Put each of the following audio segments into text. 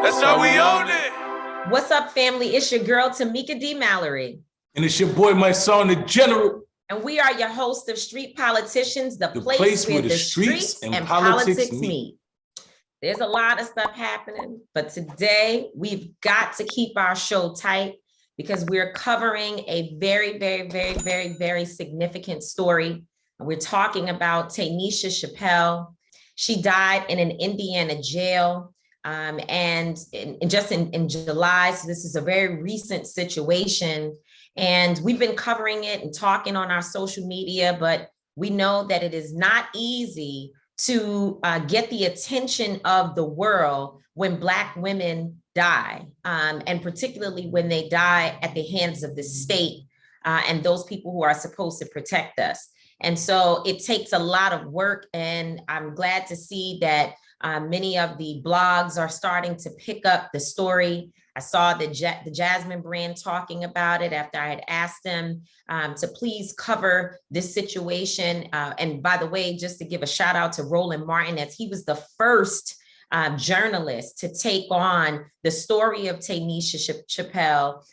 That's how we own it. What's up, family? It's your girl, Tamika D. Mallory. And it's your boy, Mysonne, the General. And we are your host of Street Politicians, the place where the streets and politics meet. There's a lot of stuff happening, but today we've got to keep our show tight because we're covering a very significant story. We're talking about Tanisha Chappell. She died in an Indiana jail. And in July, so this is a very recent situation. And we've been covering it and talking on our social media, but we know that it is not easy to get the attention of the world when Black women die, and particularly when they die at the hands of the state and those people who are supposed to protect us. And so it takes a lot of work, and I'm glad to see that many of the blogs are starting to pick up the story. I saw the Jasmine brand talking about it after I had asked them to please cover this situation. And by the way, just to give a shout out to Roland Martin, as he was the first journalist to take on the story of Tanisha Chappell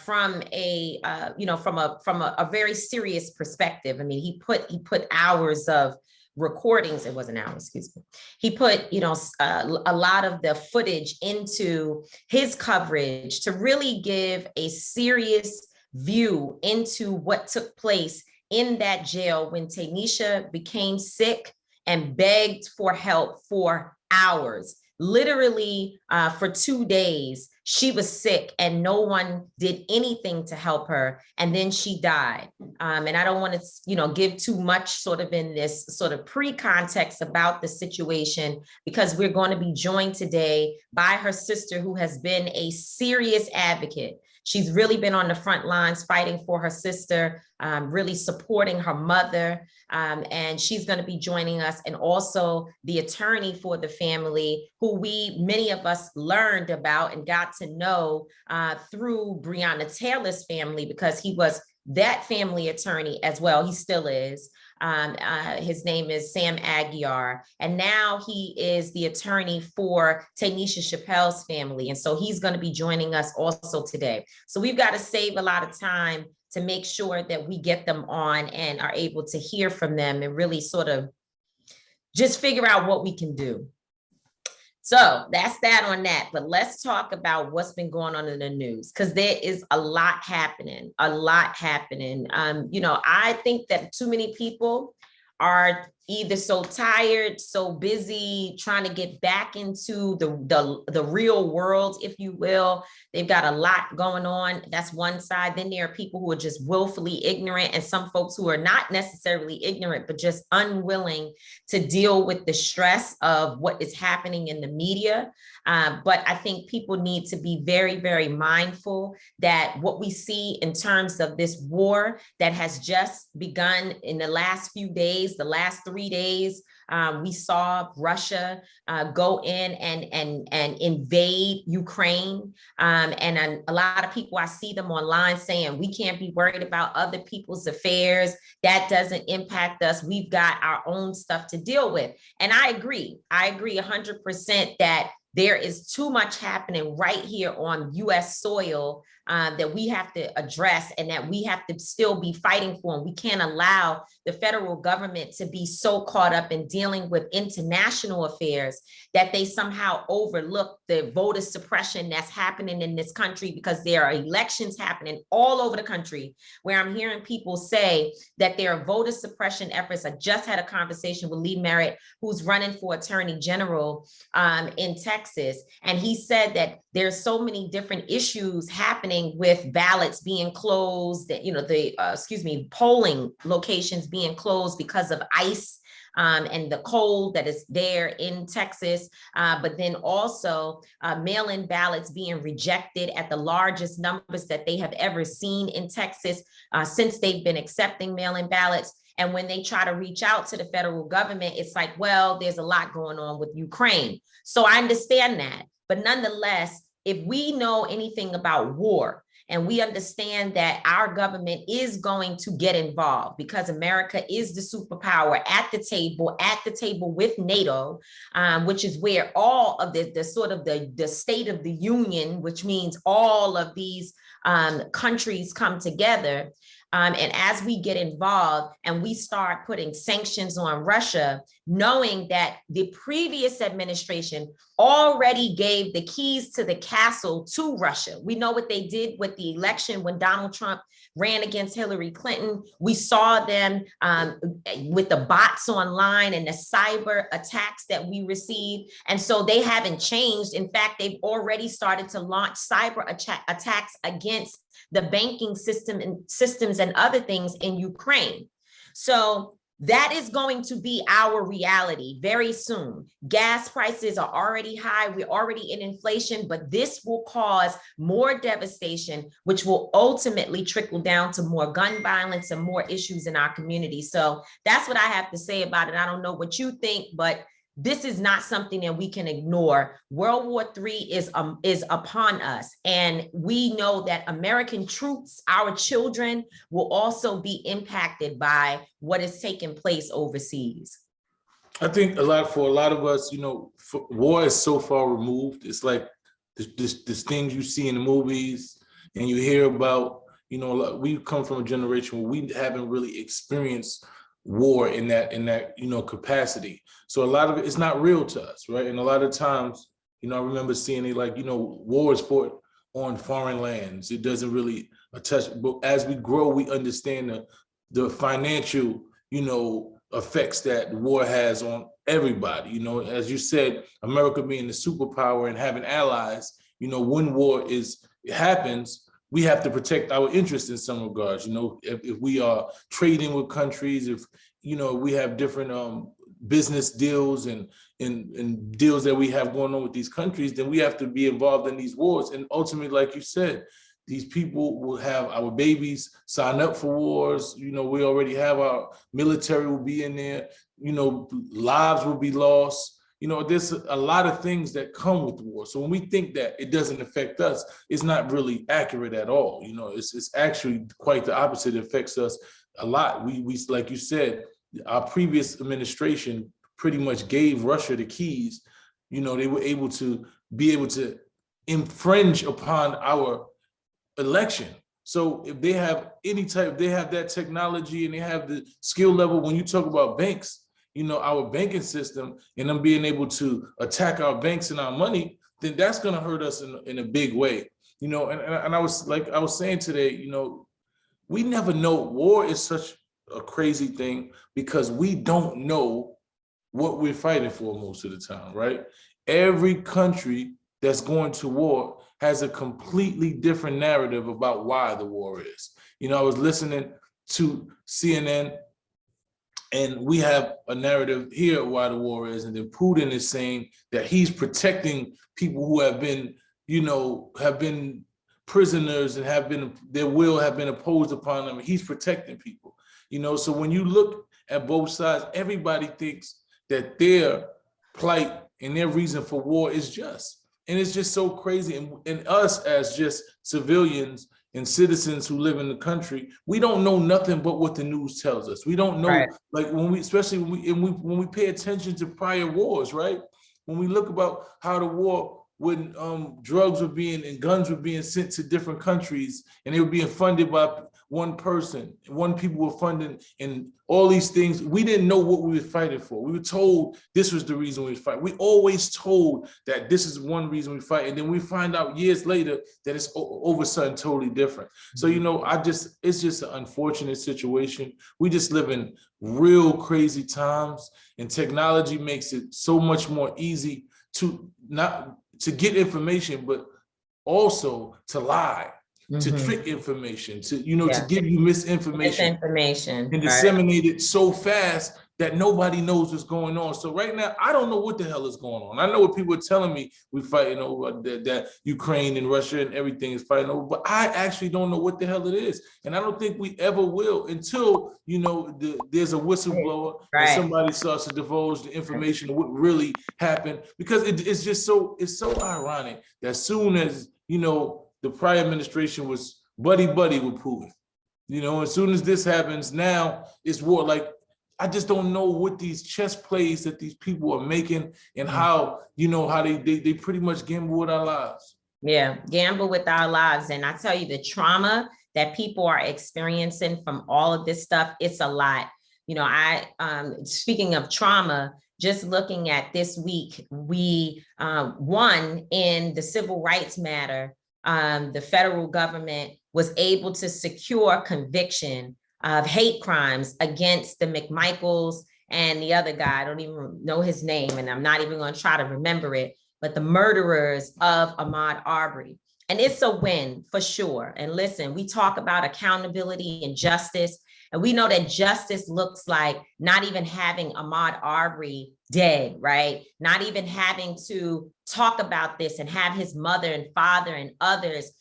from a very serious perspective. I mean, he put hours of recordings. It wasn't hours, excuse me. He put, a lot of the footage into his coverage to really give a serious view into what took place in that jail when Tanisha became sick and begged for help for hours. Literally for 2 days, she was sick and no one did anything to help her. And then she died. And I don't want to, give too much sort of in this sort of pre-context about the situation, because we're going to be joined today by her sister, who has been a serious advocate. She's really been on the front lines fighting for her sister, really supporting her mother. And she's going to be joining us, and also the attorney for the family, who many of us learned about and got to know through Breonna Taylor's family, because he was that family attorney as well. He still is. His name is Sam Aguiar, and now he is the attorney for Tanisha Chappell's family. And so he's going to be joining us also today. So we've got to save a lot of time to make sure that we get them on and are able to hear from them and really sort of just figure out what we can do. So that's that on that. But let's talk about what's been going on in the news, because there is a lot happening. I think that too many people are either so tired, so busy trying to get back into the real world, if you will. They've got a lot going on. That's one side. Then there are people who are just willfully ignorant, and some folks who are not necessarily ignorant, but just unwilling to deal with the stress of what is happening in the media. But I think people need to be very mindful that what we see in terms of this war that has just begun in the last few days, the last 3 days, we saw Russia go in and invade Ukraine. And a lot of people, I see them online saying, we can't be worried about other people's affairs. That doesn't impact us. We've got our own stuff to deal with. And I agree 100% that there is too much happening right here on US soil that we have to address, and that we have to still be fighting for. And we can't allow the federal government to be so caught up in dealing with international affairs that they somehow overlook the voter suppression that's happening in this country, because there are elections happening all over the country where I'm hearing people say that there are voter suppression efforts. I just had a conversation with Lee Merritt, who's running for Attorney General in Texas. And he said that there's so many different issues happening with ballots being closed, polling locations being closed because of ice and the cold that is there in Texas, but then also mail-in ballots being rejected at the largest numbers that they have ever seen in Texas since they've been accepting mail-in ballots. And when they try to reach out to the federal government, it's like, well, there's a lot going on with Ukraine. So I understand that. But nonetheless, if we know anything about war, And we understand that our government is going to get involved because America is the superpower at the table with NATO, which is where all of the sort of the State of the Union, which means all of these countries come together. And as we get involved and we start putting sanctions on Russia, knowing that the previous administration already gave the keys to the castle to Russia. We know what they did with the election when Donald Trump ran against Hillary Clinton. We saw them with the bots online and the cyber attacks that we received. And so they haven't changed. In fact, they've already started to launch cyber attacks against the banking system and systems and other things in Ukraine. So that is going to be our reality very soon. Gas prices are already high. We're already in inflation, but this will cause more devastation, which will ultimately trickle down to more gun violence and more issues in our community. So that's what I have to say about it. I don't know what you think, but this is not something that we can ignore. World War III is upon us. And we know that American troops, our children, will also be impacted by what is taking place overseas. I think for a lot of us, war is so far removed. It's like this things you see in the movies and you hear about, we come from a generation where we haven't really experienced war in that capacity. So a lot of it's not real to us, right? And a lot of times, I remember seeing it like, war is fought on foreign lands. It doesn't really touch, but as we grow, we understand the financial, effects that war has on everybody. As you said, America being the superpower and having allies, when war happens, we have to protect our interests in some regards. If we are trading with countries, if we have different business deals and deals that we have going on with these countries, then we have to be involved in these wars. And ultimately, like you said, these people will have our babies sign up for wars. We already have our military will be in there. Lives will be lost. There's a lot of things that come with war. So when we think that it doesn't affect us, it's not really accurate at all. It's actually quite the opposite. It affects us a lot. We like you said, our previous administration pretty much gave Russia the keys. They were able to infringe upon our election. So if they have they have that technology and they have the skill level, when you talk about banks, our banking system and them being able to attack our banks and our money, then that's going to hurt us in a big way. And I was saying today, we never know. War is such a crazy thing because we don't know what we're fighting for most of the time, right? Every country that's going to war has a completely different narrative about why the war is. I was listening to CNN and we have a narrative here why the war is, and then Putin is saying that he's protecting people who have been prisoners and their will have been opposed upon them. He's protecting people, So when you look at both sides, everybody thinks that their plight and their reason for war is just, and it's just so crazy. And us as just civilians and citizens who live in the country, we don't know nothing but what the news tells us. We don't know, right. Like especially when we pay attention to prior wars, right? When we look about how the war, when drugs were and guns were being sent to different countries and they were being funded by one person, people were funding, and all these things, we didn't know what we were fighting for. We were told this was the reason we fight. We always told that this is one reason we fight, and then we find out years later that it's over something totally different. So, it's just an unfortunate situation. We just live in real crazy times, and technology makes it so much more easy to get information, but also to lie. To trick information, to give you misinformation and disseminate it so fast that nobody knows what's going on. So right now, I don't know what the hell is going on. I know what people are telling me we're fighting over, that Ukraine and Russia and everything is fighting over, but I actually don't know what the hell it is. And I don't think we ever will until, there's a whistleblower and somebody starts to divulge the information of what really happened. Because it's so ironic that as soon as, the prior administration was buddy with Putin. You know, as soon as this happens, now it's war. Like, I just don't know what these chess plays that these people are making and how, you know, how they pretty much gamble with our lives. Yeah, gamble with our lives. And I tell you, the trauma that people are experiencing from all of this stuff, it's a lot. You know, speaking of trauma, just looking at this week, we won in the civil rights matter. The federal government was able to secure conviction of hate crimes against the McMichaels and the other guy. I don't even know his name, and I'm not even going to try to remember it, but the murderers of Ahmaud Arbery. And it's a win for sure. And listen, we talk about accountability and justice, and we know that justice looks like not even having Ahmaud Arbery dead, right? Not even having to talk about this and have his mother and father and others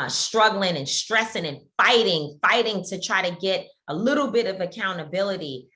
struggling and stressing and fighting to try to get a little bit of accountability.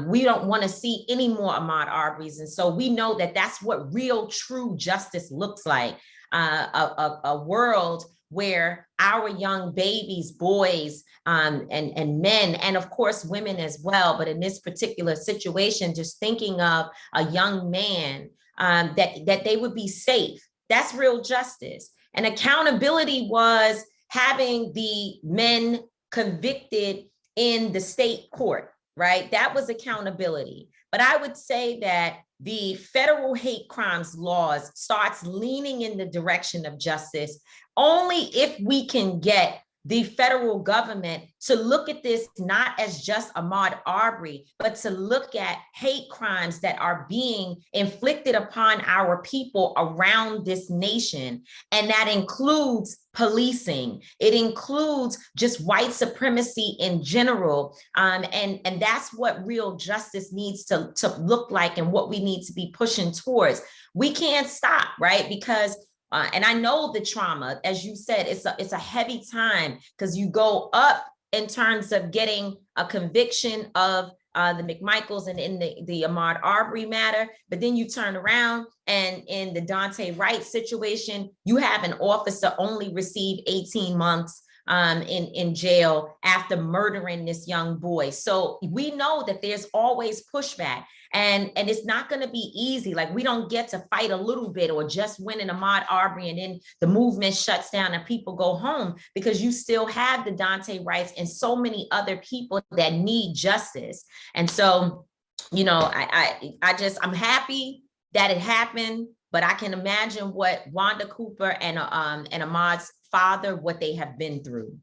We don't want to see any more Ahmaud Arbery's. And so we know that that's what real, true justice looks like. A world where our young babies, boys, and men, and of course, women as well. But in this particular situation, just thinking of a young man, that they would be safe. That's real justice. And accountability was having the men convicted in the state court, right? That was accountability. But I would say that the federal hate crimes laws starts leaning in the direction of justice only if we can get the federal government to look at this not as just Ahmaud Arbery, but to look at hate crimes that are being inflicted upon our people around this nation. And that includes policing. It includes just white supremacy in general. And that's what real justice needs to look like and what we need to be pushing towards. We can't stop, right? Because and I know the trauma, as you said, it's a heavy time because you go up in terms of getting a conviction of the McMichaels and in the Ahmaud Arbery matter, but then you turn around and in the Dante Wright situation, you have an officer only receive 18 months in jail after murdering this young boy. So we know that there's always pushback. And it's not going to be easy. Like, we don't get to fight a little bit or just win an Ahmaud Arbery and then the movement shuts down and people go home, because you still have the Dante Wrights and so many other people that need justice. And so, you know, I'm happy that it happened, but I can imagine what Wanda Cooper and Ahmaud's father, what they have been through.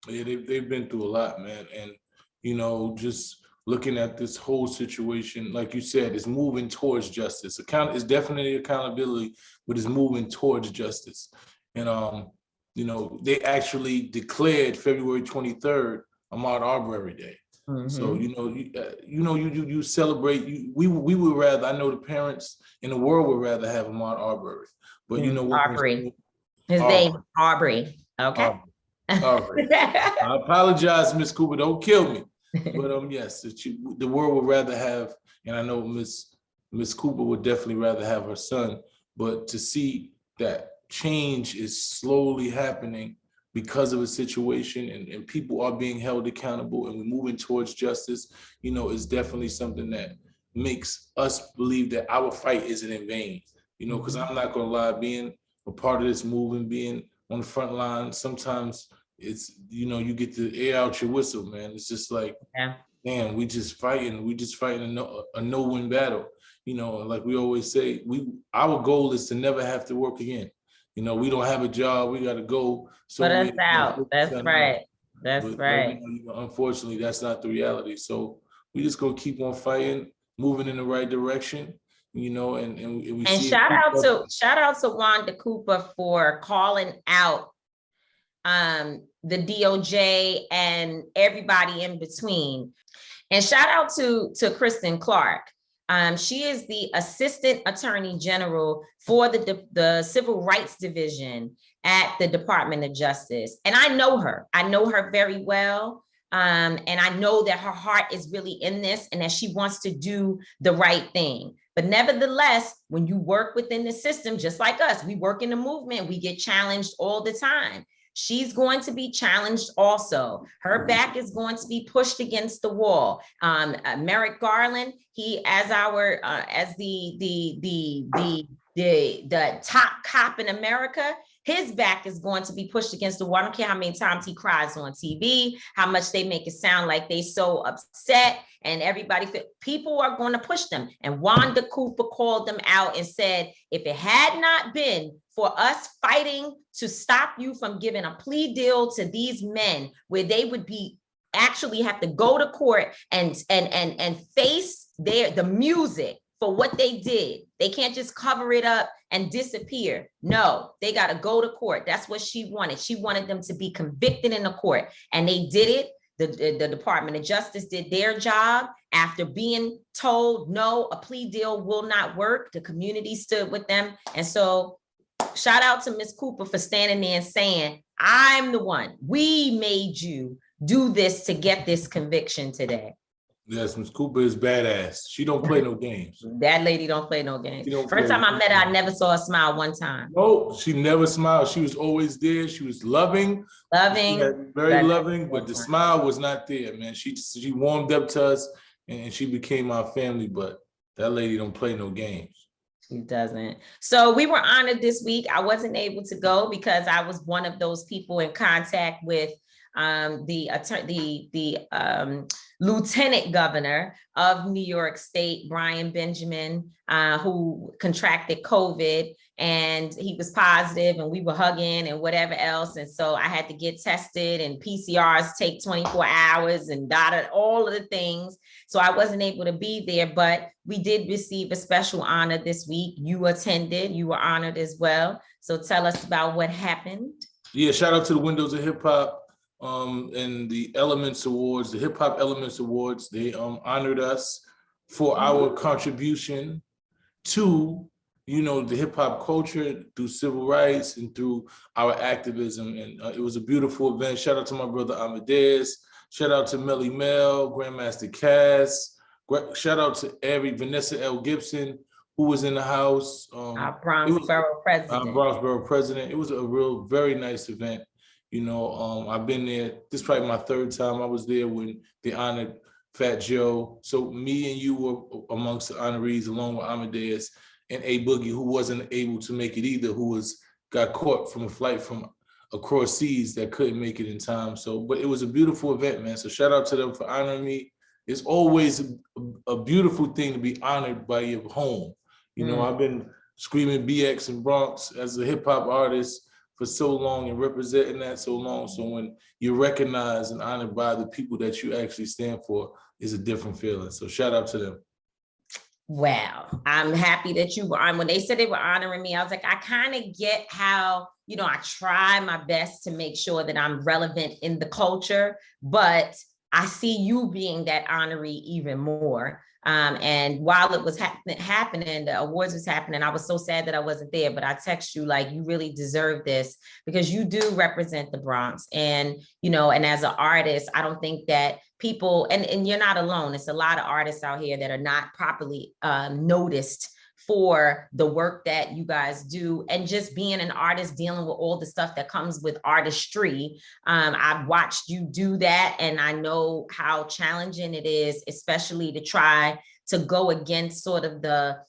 Yeah, they've been through a lot, man. And, you know, just looking at this whole situation, like you said, it's moving towards justice. It's definitely accountability, but it's moving towards justice. And, you know, they actually declared February 23rd Ahmaud Arbery Day. Mm-hmm. So, you celebrate, we would rather, I know the parents in the world would rather have Ahmaud Arbery, but you know what? Arbery. His name, Arbery. Okay. Arbery. I apologize, Miss Cooper, don't kill me. But yes, the world would rather have, and I know Miss Cooper would definitely rather have her son, but to see that change is slowly happening because of a situation and people are being held accountable and we're moving towards justice, you know, is definitely something that makes us believe that our fight isn't in vain, you know, because I'm not gonna lie, being a part of this movement, being on the front line, sometimes it's, you know, you get to air out your whistle, man. It's just like, man, we just fighting a no-win battle. You know, like we always say, our goal is to never have to work again. You know, we don't have a job, we got to go. So put us out. That's right. That's right. You know, unfortunately, that's not the reality. So we just gonna keep on fighting, moving in the right direction. You know, and we see. Shout out to Wanda Cooper for calling out the DOJ and everybody in between. And shout out to Kristen Clark. She is the Assistant Attorney General for the Civil Rights Division at the Department of Justice. And I know her very well. And I know that her heart is really in this and that she wants to do the right thing. But nevertheless, when you work within the system, just like us, we work in the movement, we get challenged all the time. She's going to be challenged also. Her back is going to be pushed against the wall. Merrick Garland, he as our as the top cop in America, his back is going to be pushed against the wall. I don't care how many times he cries on TV, how much they make it sound like they so upset, and everybody, people are going to push them. And Wanda Cooper called them out and said, if it had not been for us fighting to stop you from giving a plea deal to these men, where they would be actually have to go to court and face the music for what they did. They can't just cover it up and disappear. No, they got to go to court. That's what she wanted. She wanted them to be convicted in the court, and they did it. The Department of Justice did their job after being told, no, a plea deal will not work. The community stood with them. And so shout out to Ms. Cooper for standing there and saying, I'm the one. We made you do this to get this conviction today. Yes, Ms. Cooper is badass. She don't play no games. That lady don't play no games. First time I met her, I never saw her smile one time. No, she never smiled. She was always there. She was loving. Very loving, but the smile was not there, man. She warmed up to us and she became our family, but that lady don't play no games. She doesn't. So we were honored this week. I wasn't able to go because I was one of those people in contact with the lieutenant governor of New York State, Brian Benjamin, who contracted COVID, and he was positive, and we were hugging and whatever else. And so I had to get tested, and PCRs take 24 hours and all of the things. So I wasn't able to be there, but we did receive a special honor this week. You attended, you were honored as well. So tell us about what happened. Yeah, shout out to the Windows of Hip Hop. And the Elements Awards, the Hip Hop Elements Awards, they honored us for our contribution to, the hip hop culture through civil rights and through our activism. And it was a beautiful event. Shout out to my brother Amadeus. Shout out to Melly Mel, Grandmaster Cass. Shout out to Vanessa L. Gibson, who was in the house. Our Bronx Borough President. It was a very nice event. I've been there. This is probably my third time I was there when they honored Fat Joe. So me and you were amongst the honorees, along with Amadeus and A Boogie, who wasn't able to make it either, who got caught from a flight from across seas that couldn't make it in time. So, but it was a beautiful event, man. So shout out to them for honoring me. It's always a beautiful thing to be honored by your home. I've been screaming BX and Bronx as a hip hop artist for so long and representing that so long. So when you're recognized and honored by the people that you actually stand for, is a different feeling. So shout out to them. Wow, I'm happy that you were on. When they said they were honoring me, I was like, I kind of get how, I try my best to make sure that I'm relevant in the culture, but I see you being that honoree even more. And while it was happening, the awards was happening, I was so sad that I wasn't there, but I text you like, you really deserve this because you do represent the Bronx. And, and as an artist, I don't think that people, and you're not alone. It's a lot of artists out here that are not properly noticed for the work that you guys do, and just being an artist, dealing with all the stuff that comes with artistry. I've watched you do that, and I know how challenging it is, especially to try to go against sort of the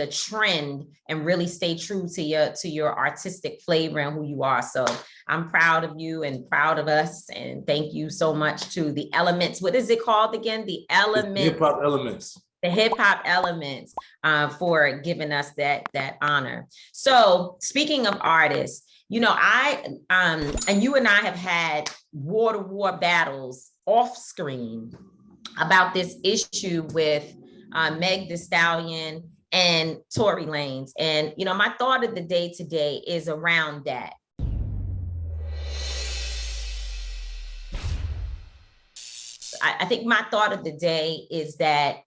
trend and really stay true to your artistic flavor and who you are. So I'm proud of you and proud of us, and thank you so much to the Elements. What is it called again? The Elements. Hip Hop Elements. The Hip Hop Elements for giving us that honor. So speaking of artists, I and you and I have had war battles off screen about this issue with Meg Thee Stallion and Tory Lanez. And, my thought of the day today is around that. I think my thought of the day is that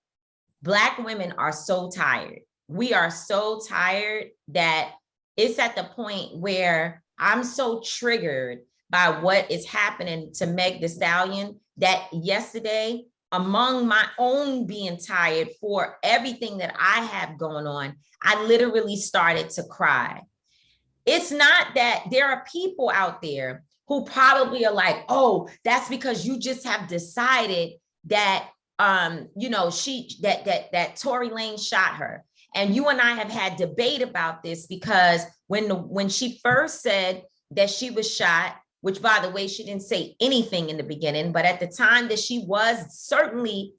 Black women are so tired. We are so tired that it's at the point where I'm so triggered by what is happening to Meg Thee Stallion that yesterday, among my own being tired for everything that I have going on, I literally started to cry. It's not that there are people out there who probably are like, oh, that's because you just have decided that that Tory Lanez shot her. And you and I have had debate about this, because when she first said that she was shot, which, by the way, she didn't say anything in the beginning, but at the time that she was certainly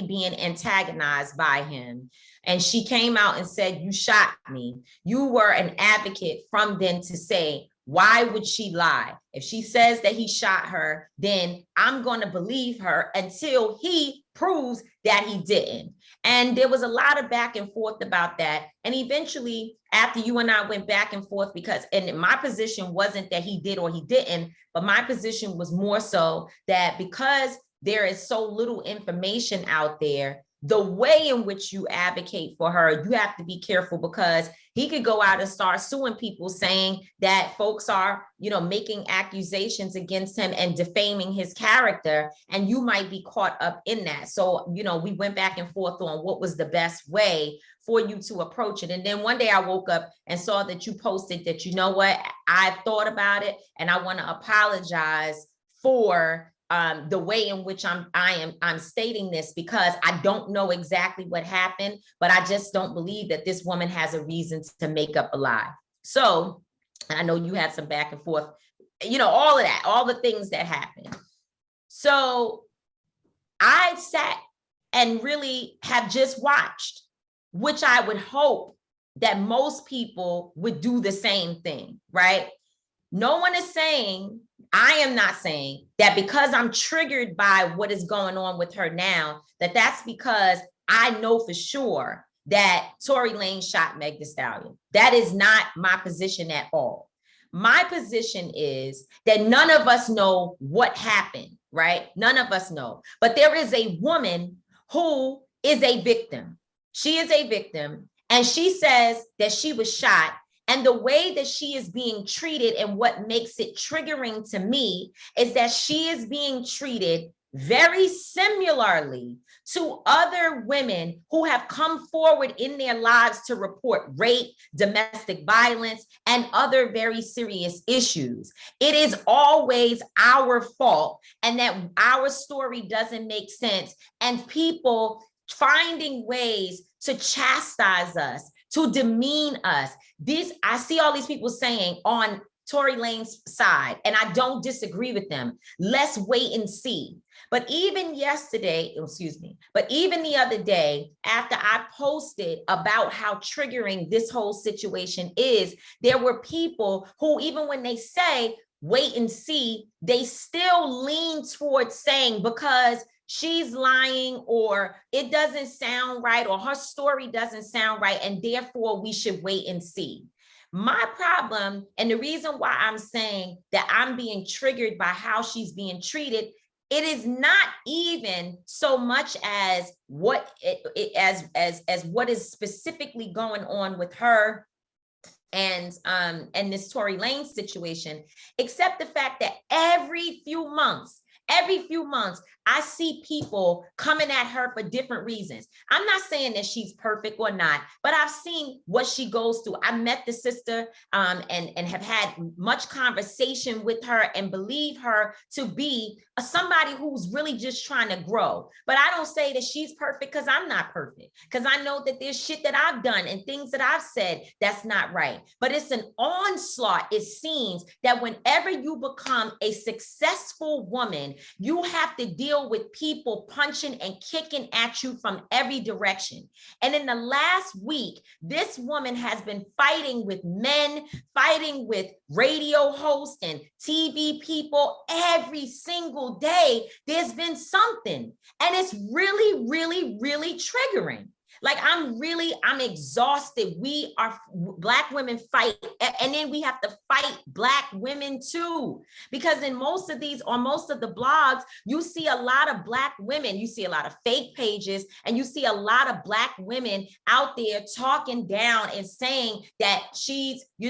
being antagonized by him, and she came out and said, you shot me, you were an advocate from then to say, why would she lie? If she says that he shot her, then I'm going to believe her until he proves that he didn't. And there was a lot of back and forth about that. And eventually, after you and I went back and forth, and my position wasn't that he did or he didn't, but my position was more so that because there is so little information out there, the way in which you advocate for her, you have to be careful, because he could go out and start suing people, saying that folks are, making accusations against him and defaming his character, and you might be caught up in that. So, we went back and forth on what was the best way for you to approach it. And then one day I woke up and saw that you posted that, you know what, I've thought about it and I want to apologize for the way in which I'm stating this, because I don't know exactly what happened, but I just don't believe that this woman has a reason to make up a lie. So I know you had some back and forth, all of that, all the things that happened. So I sat and really have just watched, which I would hope that most people would do the same thing, right? No one is saying, I am not saying that because I'm triggered by what is going on with her now, that's because I know for sure that Tory Lanez shot Meg Thee Stallion. That is not my position at all. My position is that none of us know what happened, right? None of us know. But there is a woman who is a victim. She is a victim, and she says that she was shot. And the way that she is being treated, and what makes it triggering to me, is that she is being treated very similarly to other women who have come forward in their lives to report rape, domestic violence, and other very serious issues. It is always our fault, and that our story doesn't make sense, and people finding ways to chastise us, to demean us. I see all these people saying on Tory Lanez's side, and I don't disagree with them, let's wait and see. But even the other day, after I posted about how triggering this whole situation is, there were people who, even when they say wait and see, they still lean towards saying, because she's lying, or it doesn't sound right, or her story doesn't sound right, and therefore we should wait and see. My problem, and the reason why I'm saying that I'm being triggered by how she's being treated, it is not even so much as what what is specifically going on with her and this Tory Lanez situation, except the fact that every few months, I see people coming at her for different reasons. I'm not saying that she's perfect or not, but I've seen what she goes through. I met the sister and have had much conversation with her and believe her to be somebody who's really just trying to grow. But I don't say that she's perfect, because I'm not perfect, because I know that there's shit that I've done and things that I've said that's not right. But it's an onslaught, it seems, that whenever you become a successful woman, you have to deal with people punching and kicking at you from every direction. And in the last week, this woman has been fighting with men, fighting with radio hosts and TV people every single day. There's been something, and it's really, really, really triggering. Like, I'm exhausted. Black women fight, and then we have to fight Black women too. Because in most of the blogs, you see a lot of Black women, you see a lot of fake pages, and you see a lot of Black women out there talking down and saying that she's, I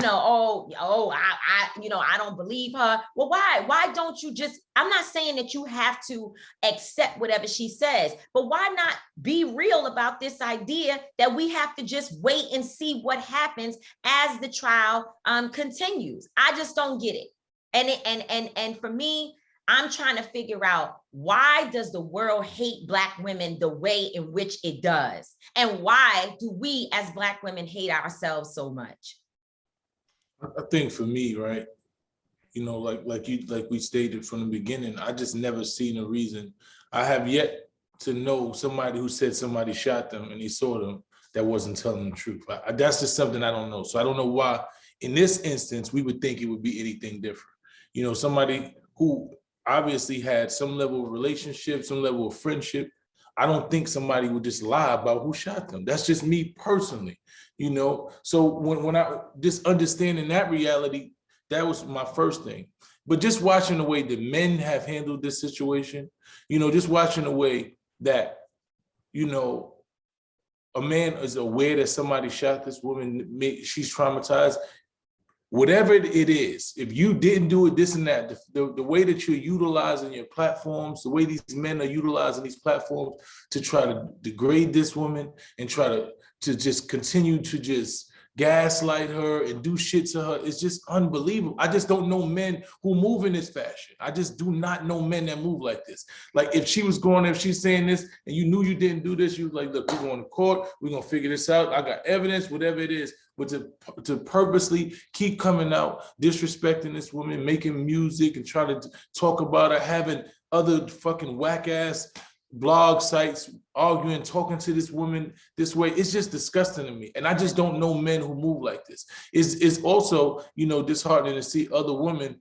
don't believe her. Well, why? Why don't you just, I'm not saying that you have to accept whatever she says, but why not be real about this idea idea that we have to just wait and see what happens as the trial continues. I just don't get it. And for me, I'm trying to figure out, why does the world hate Black women the way in which it does? And why do we as Black women hate ourselves so much? I think for me, right, you know, like we stated from the beginning, I just never seen a reason. I have yet to know somebody who said somebody shot them and he saw them that wasn't telling the truth. That's just something I don't know. So I don't know why in this instance we would think it would be anything different. You know, somebody who obviously had some level of relationship, some level of friendship. I don't think somebody would just lie about who shot them. That's just me personally, you know? So when I just understanding that reality, that was my first thing. But just watching the way that men have handled this situation, you know, just watching the way that, you know, a man is aware that somebody shot this woman, she's traumatized. Whatever it is, if you didn't do it, this and that, the way that you're utilizing your platforms, the way these men are utilizing these platforms to try to degrade this woman and try to just continue to just gaslight her and do shit to her, it's just unbelievable. I just don't know men who move in this fashion. I just do not know men that move like this. Like if she was going, if she's saying this and you knew you didn't do this, you was like, look, we're going to court, we're going to figure this out. I got evidence, whatever it is. But to purposely keep coming out, disrespecting this woman, making music and trying to talk about her, having other fucking whack ass blog sites arguing, talking to this woman this way, it's just disgusting to me. And I just don't know men who move like this. It's also, you know, disheartening to see other women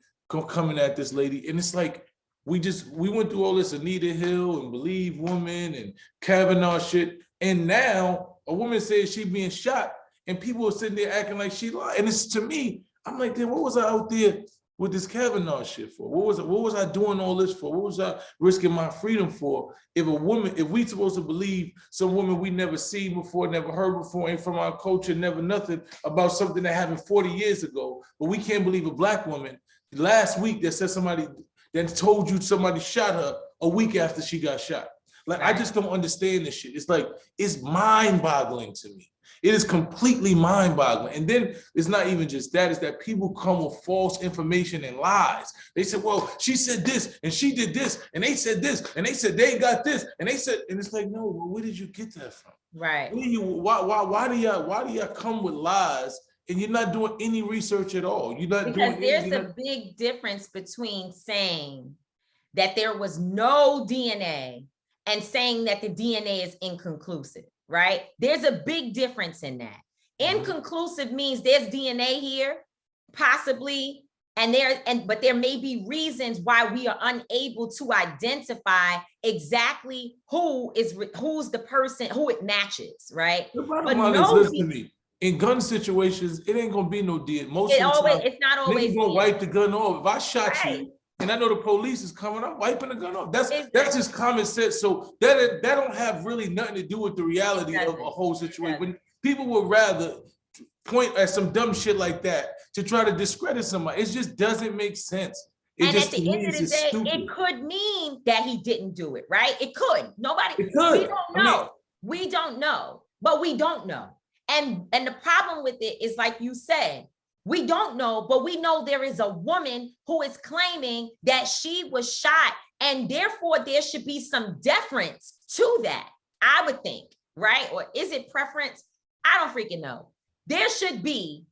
coming at this lady. And it's like, we went through all this Anita Hill and Believe Woman and Kavanaugh shit. And now a woman says she being shot and people are sitting there acting like she lied. And it's, to me, I'm like, then what was I out there with this Kavanaugh shit for? What was I doing all this for? What was I risking my freedom for? If we supposed to believe some woman we never seen before, never heard before, ain't from our culture, never nothing, about something that happened 40 years ago, but we can't believe a Black woman last week that said somebody, that told you somebody shot her a week after she got shot. Like, I just don't understand this shit. It's like, it's mind-boggling to me. It is completely mind-boggling. And then it's not even just that, it's that people come with false information and lies. They said, well, she said this, and she did this, and they said this, and they said they got this, and they said, and it's like, no, well, where did you get that from? Right. Why do y'all come with lies and you're not doing any research at all? You're not because doing there's a big difference between saying that there was no DNA and saying that the DNA is inconclusive, right? There's a big difference in that. Inconclusive means there's DNA here, possibly, but there may be reasons why we are unable to identify exactly who's the person who it matches, right? The bottom line is, listen to me. In gun situations, it ain't gonna be no DNA. It's not always. Niggas gonna wipe the gun off. If I shot you, and I know the police is coming, I'm wiping the gun off. That's just common sense. So that don't have really nothing to do with the reality of a whole situation. When people would rather point at some dumb shit like that to try to discredit somebody, it just doesn't make sense. And at the end of the day, it could mean that he didn't do it, right? It could. We don't know. We don't know, but we don't know. And the problem with it is, like you said, we don't know, but we know there is a woman who is claiming that she was shot, and therefore there should be some deference to that, I would think, right? Or is it preference? I don't freaking know. There should be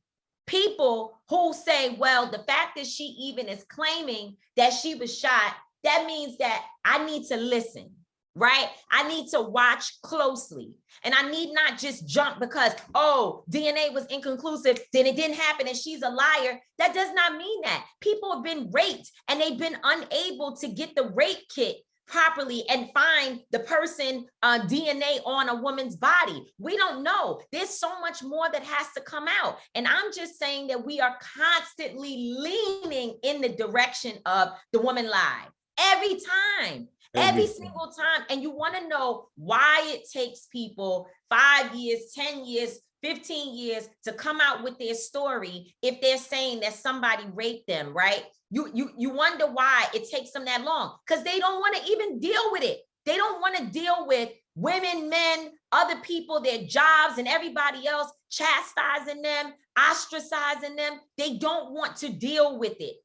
people who say, well, the fact that she even is claiming that she was shot, that means that I need to listen, right? I need to watch closely. And I need not just jump because, oh, DNA was inconclusive, then it didn't happen and she's a liar. That does not mean that. People have been raped and they've been unable to get the rape kit properly and find the person DNA on a woman's body. We don't know. There's so much more that has to come out. And I'm just saying that we are constantly leaning in the direction of the woman lied every time. Every single time. And you want to know why it takes people 5 years, 10 years, 15 years to come out with their story if they're saying that somebody raped them, right? You wonder why it takes them that long, because they don't want to even deal with it. They don't want to deal with women, men, other people, their jobs and everybody else chastising them, ostracizing them. They don't want to deal with it.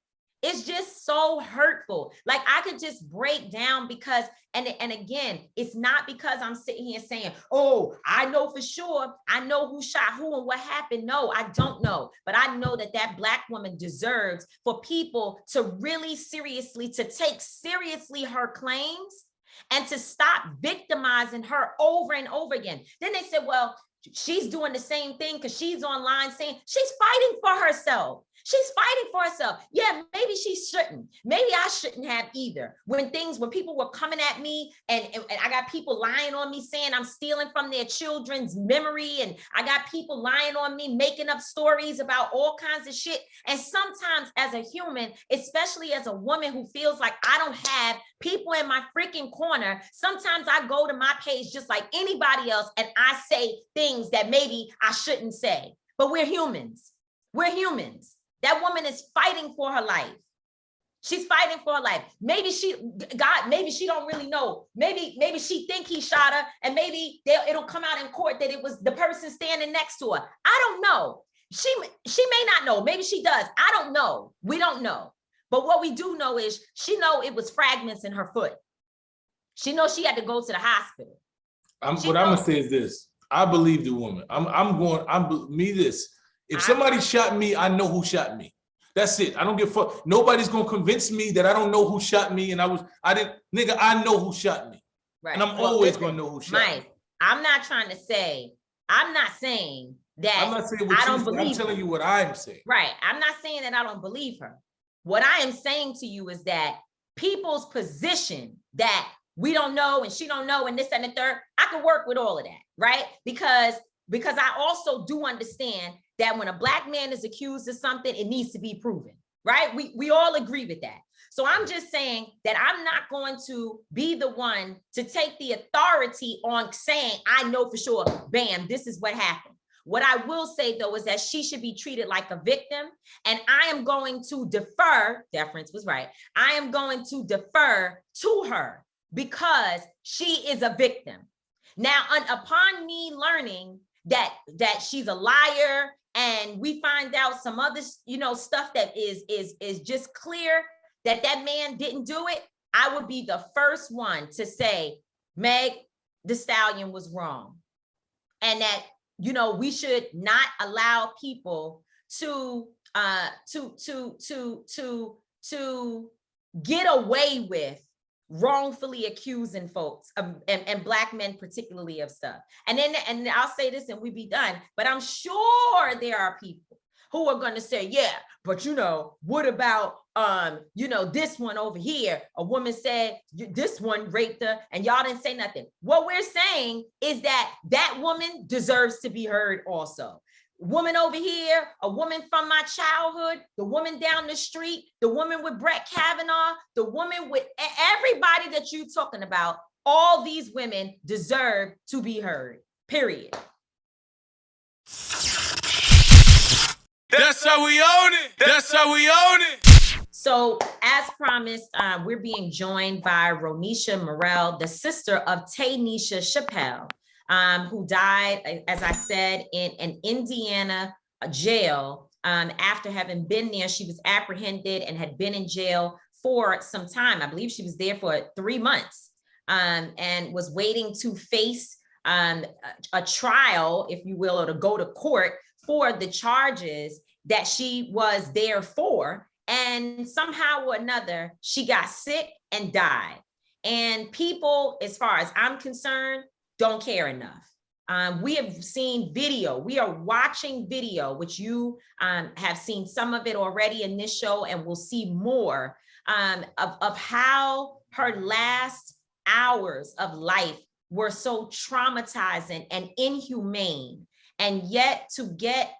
It's just so hurtful. Like I could just break down because, and again, it's not because I'm sitting here saying, oh, I know for sure, I know who shot who and what happened. No, I don't know. But I know that that Black woman deserves for people to really seriously, to take seriously her claims and to stop victimizing her over and over again. Then they said, well, she's doing the same thing because she's online saying she's fighting for herself. She's fighting for herself. Yeah, maybe she shouldn't. Maybe I shouldn't have either. When people were coming at me and I got people lying on me saying I'm stealing from their children's memory. And I got people lying on me, making up stories about all kinds of shit. And sometimes as a human, especially as a woman who feels like I don't have people in my freaking corner, sometimes I go to my page just like anybody else and I say things that maybe I shouldn't say. But we're humans. We're humans. That woman is fighting for her life. She's fighting for her life. Maybe she don't really know. Maybe she think he shot her, and maybe it'll come out in court that it was the person standing next to her. I don't know. She may not know. Maybe she does. I don't know. We don't know. But what we do know is she know it was fragments in her foot. She knows she had to go to the hospital. What I'm gonna say is this: I believe the woman. If somebody shot me, I know who shot me. That's it. I don't give a fuck. Nobody's gonna convince me that I don't know who shot me. I know who shot me. Right. And I'm always gonna know who shot me. I'm not saying that I'm not saying what I don't believe. I'm telling you what I'm saying. Right. I'm not saying that I don't believe her. What I am saying to you is that people's position that we don't know and she don't know and this and the third, I can work with all of that, right? Because I also do understand that when a Black man is accused of something, it needs to be proven, right? We all agree with that. So I'm just saying that I'm not going to be the one to take the authority on saying, I know for sure, bam, this is what happened. What I will say, though, is that she should be treated like a victim. And I am going to defer, deference was right, I am going to defer to her because she is a victim. Now, upon me learning that she's a liar, and we find out some other, stuff that is just clear that man didn't do it, I would be the first one to say, Meg Thee Stallion was wrong. And that, we should not allow people to get away with wrongfully accusing folks and Black men particularly of stuff. And I'll say this and we be done, but I'm sure there are people who are going to say, yeah, but what about this one over here? A woman said this one raped her and y'all didn't say nothing. What we're saying is that woman deserves to be heard also. Woman over here, a woman from my childhood, the woman down the street, the woman with Brett Kavanaugh, the woman with everybody that you're talking about, all these women deserve to be heard, period. That's how we own it. That's how we own it. So as promised, we're being joined by Ronesha Murrell, the sister of Tamika Chappell, who died, as I said, in an Indiana jail after having been there. She was apprehended and had been in jail for some time. I believe she was there for 3 months and was waiting to face a trial, if you will, or to go to court for the charges that she was there for. And somehow or another, she got sick and died. And people, as far as I'm concerned, don't care enough. We have seen video. We are watching video, which you have seen some of it already in this show, and we'll see more of how her last hours of life were so traumatizing and inhumane. And yet to get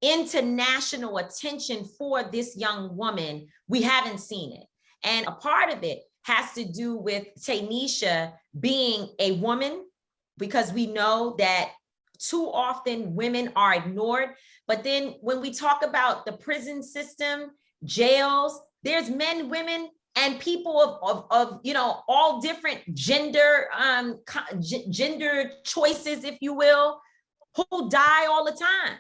international attention for this young woman, we haven't seen it. And a part of it has to do with Tamika being a woman, because we know that too often women are ignored. But then when we talk about the prison system, jails, there's men, women and people of all different gender choices, if you will, who die all the time,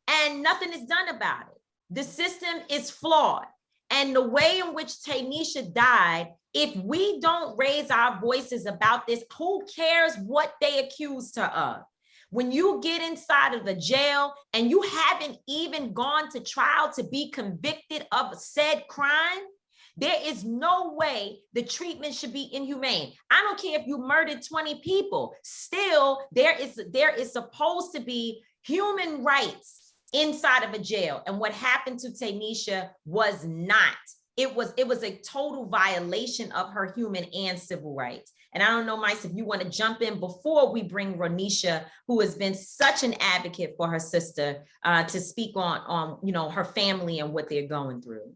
and nothing is done about it. The system is flawed. And the way in which Tanisha died, if we don't raise our voices about this, who cares what they accused her of? When you get inside of the jail and you haven't even gone to trial to be convicted of said crime, there is no way the treatment should be inhumane. I don't care if you murdered 20 people. Still, there is supposed to be human rights inside of a jail. And what happened to Tanisha was not. It was a total violation of her human and civil rights. And I don't know, Mice, if you want to jump in before we bring Ronesha, who has been such an advocate for her sister, to speak on her family and what they're going through.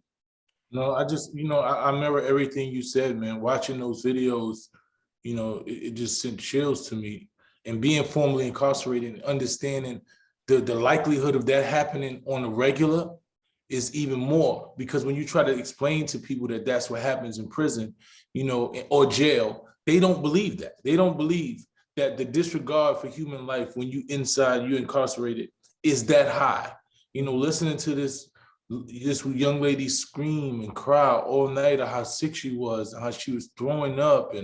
No, I just, I remember everything you said, man. Watching those videos, it just sent chills to me. And being formerly incarcerated and understanding the likelihood of that happening on a regular is even more, because when you try to explain to people that that's what happens in prison, or jail, they don't believe that. They don't believe that the disregard for human life when you're incarcerated is that high. Listening to this young lady scream and cry all night of how sick she was, how she was throwing up,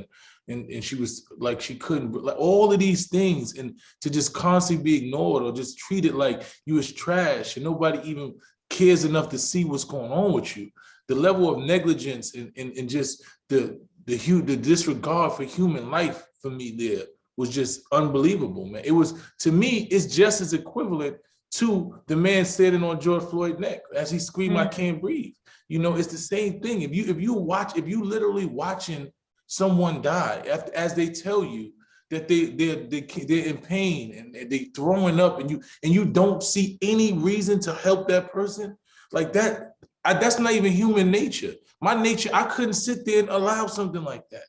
and she was like, she couldn't, like all of these things, and to just constantly be ignored or just treated like you was trash and nobody even cares enough to see what's going on with you. The level of negligence and just the disregard for human life for me there was just unbelievable, man. It was, to me, it's just as equivalent to the man standing on George Floyd's neck as he screamed, "I can't breathe." It's the same thing. If you literally watching someone die as they tell you that they're in pain and they throwing up, and you don't see any reason to help that person like that, that's not even human nature. My nature, I couldn't sit there and allow something like that.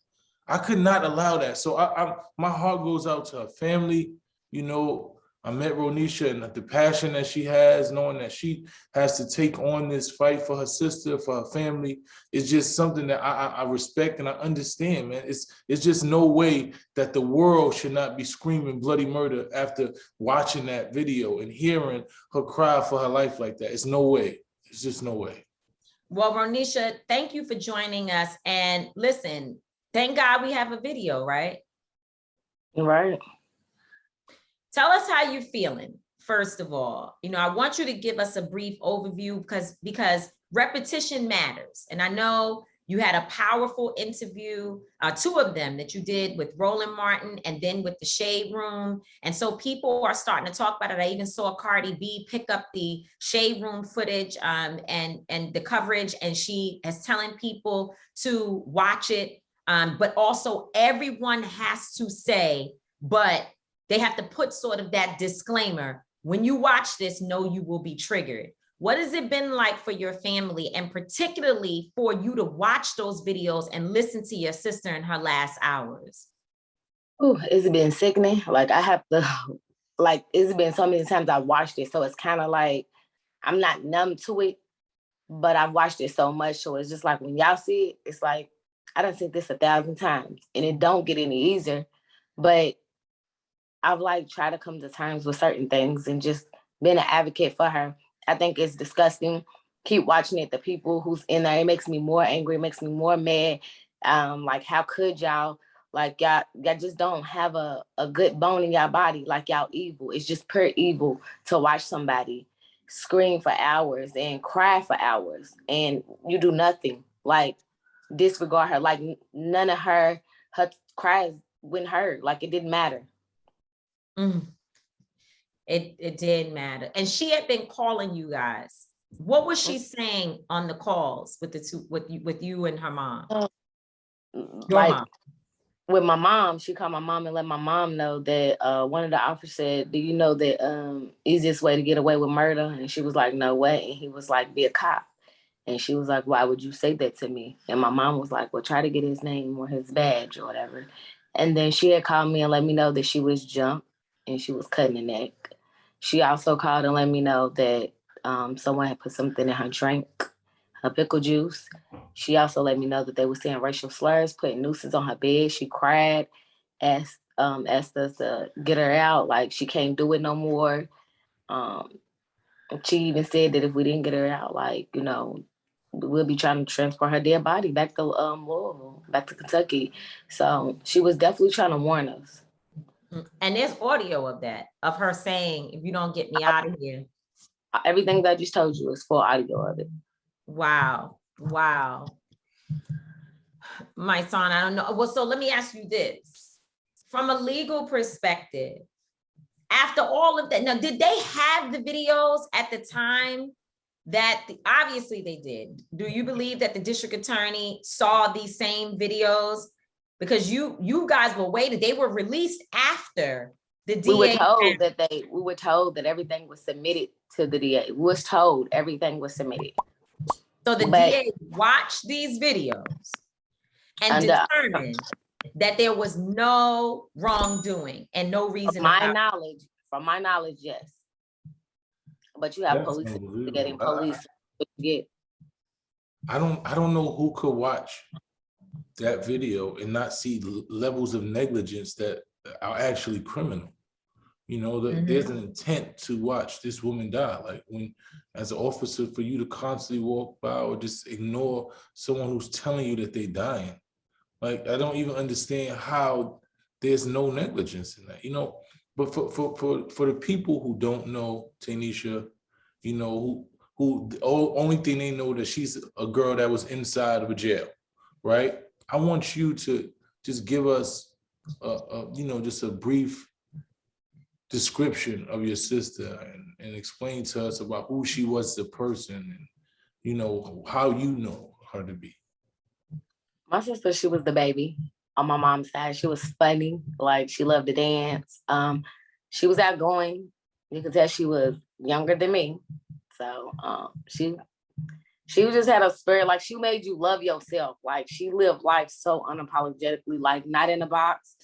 I could not allow that. So my heart goes out to her family. I met Ronesha, and the passion that she has, knowing that she has to take on this fight for her sister, for her family, is just something that I respect and I understand, man. It's just no way that the world should not be screaming bloody murder after watching that video and hearing her cry for her life like that. It's no way. It's just no way. Well, Ronesha, thank you for joining us. And listen, thank God we have a video, right? Right. Tell us how you're feeling, first of all. I want you to give us a brief overview because repetition matters. And I know you had a powerful interview, two of them that you did with Roland Martin and then with the Shade Room. And so people are starting to talk about it. I even saw Cardi B pick up the Shade Room footage and the coverage, and she is telling people to watch it. But also everyone has to say, but they have to put sort of that disclaimer. When you watch this, know you will be triggered. What has it been like for your family, and particularly for you to watch those videos and listen to your sister in her last hours? Ooh, it's been sickening. Like, I have to, it's been so many times I've watched it. So it's kind of like, I'm not numb to it, but I've watched it so much. So it's just like, when y'all see it, it's like, I done seen this 1,000 times and it don't get any easier. But I've tried to come to terms with certain things and just been an advocate for her. I think it's disgusting. Keep watching it. The people who's in there, it makes me more angry. It makes me more mad. How could y'all? Y'all just don't have a good bone in y'all body. Y'all evil. It's just pure evil to watch somebody scream for hours and cry for hours and you do nothing. Disregard her. None of her cries went heard. It didn't matter. It did matter. And she had been calling you guys. What was she saying on the calls with the two, with you and her mom? Mom. With my mom, she called my mom and let my mom know that one of the officers said, "Do you know the easiest way to get away with murder?" And she was like, "No way." And he was like, "Be a cop." And she was like, "Why would you say that to me?" And my mom was like, "Well, try to get his name or his badge or whatever." And then she had called me and let me know that she was jumped and she was cut in the neck. She also called and let me know that someone had put something in her drink. her pickle juice. She also let me know that they were saying racial slurs, putting nooses on her bed. She cried, asked us to get her out, like she can't do it no more. She even said that if we didn't get her out, like, you know, we'll be trying to transport her dead body back to Louisville, back to Kentucky. So she was definitely trying to warn us. And there's audio of that, of her saying, if you don't get me out of here. Everything that I just told you is full audio of it. Wow. Wow. Mysonne, I don't know. Well, so let me ask you this. From a legal perspective, after all of that, now, did they have the videos at the time that, obviously they did. Do you believe that the district attorney saw these same videos? Because you guys were waiting, they were released after the DA. We were told that everything was submitted to the DA. We was told everything was submitted. So the DA watched these videos and determined that there was no wrongdoing and no reason. From my knowledge, yes. But you have police getting police. I don't know who could watch that video and not see levels of negligence that are actually criminal. You know, there's an intent to watch this woman die. Like, when, as an officer, for you to constantly walk by or just ignore someone who's telling you that they're dying. Like, I don't even understand how there's no negligence in that, you know. But for the people who don't know Tanisha, you know, who the only thing they know that she's a girl that was inside of a jail, right? I want you to just give us, you know, just a brief description of your sister and explain to us about who she was as a person and, you know, how you know her to be. My sister, she was the baby on my mom's side. She was funny, like she loved to dance. She was outgoing. You could tell she was younger than me. So she just had a spirit, like she made you love yourself. Like she lived life so unapologetically, like not in a box.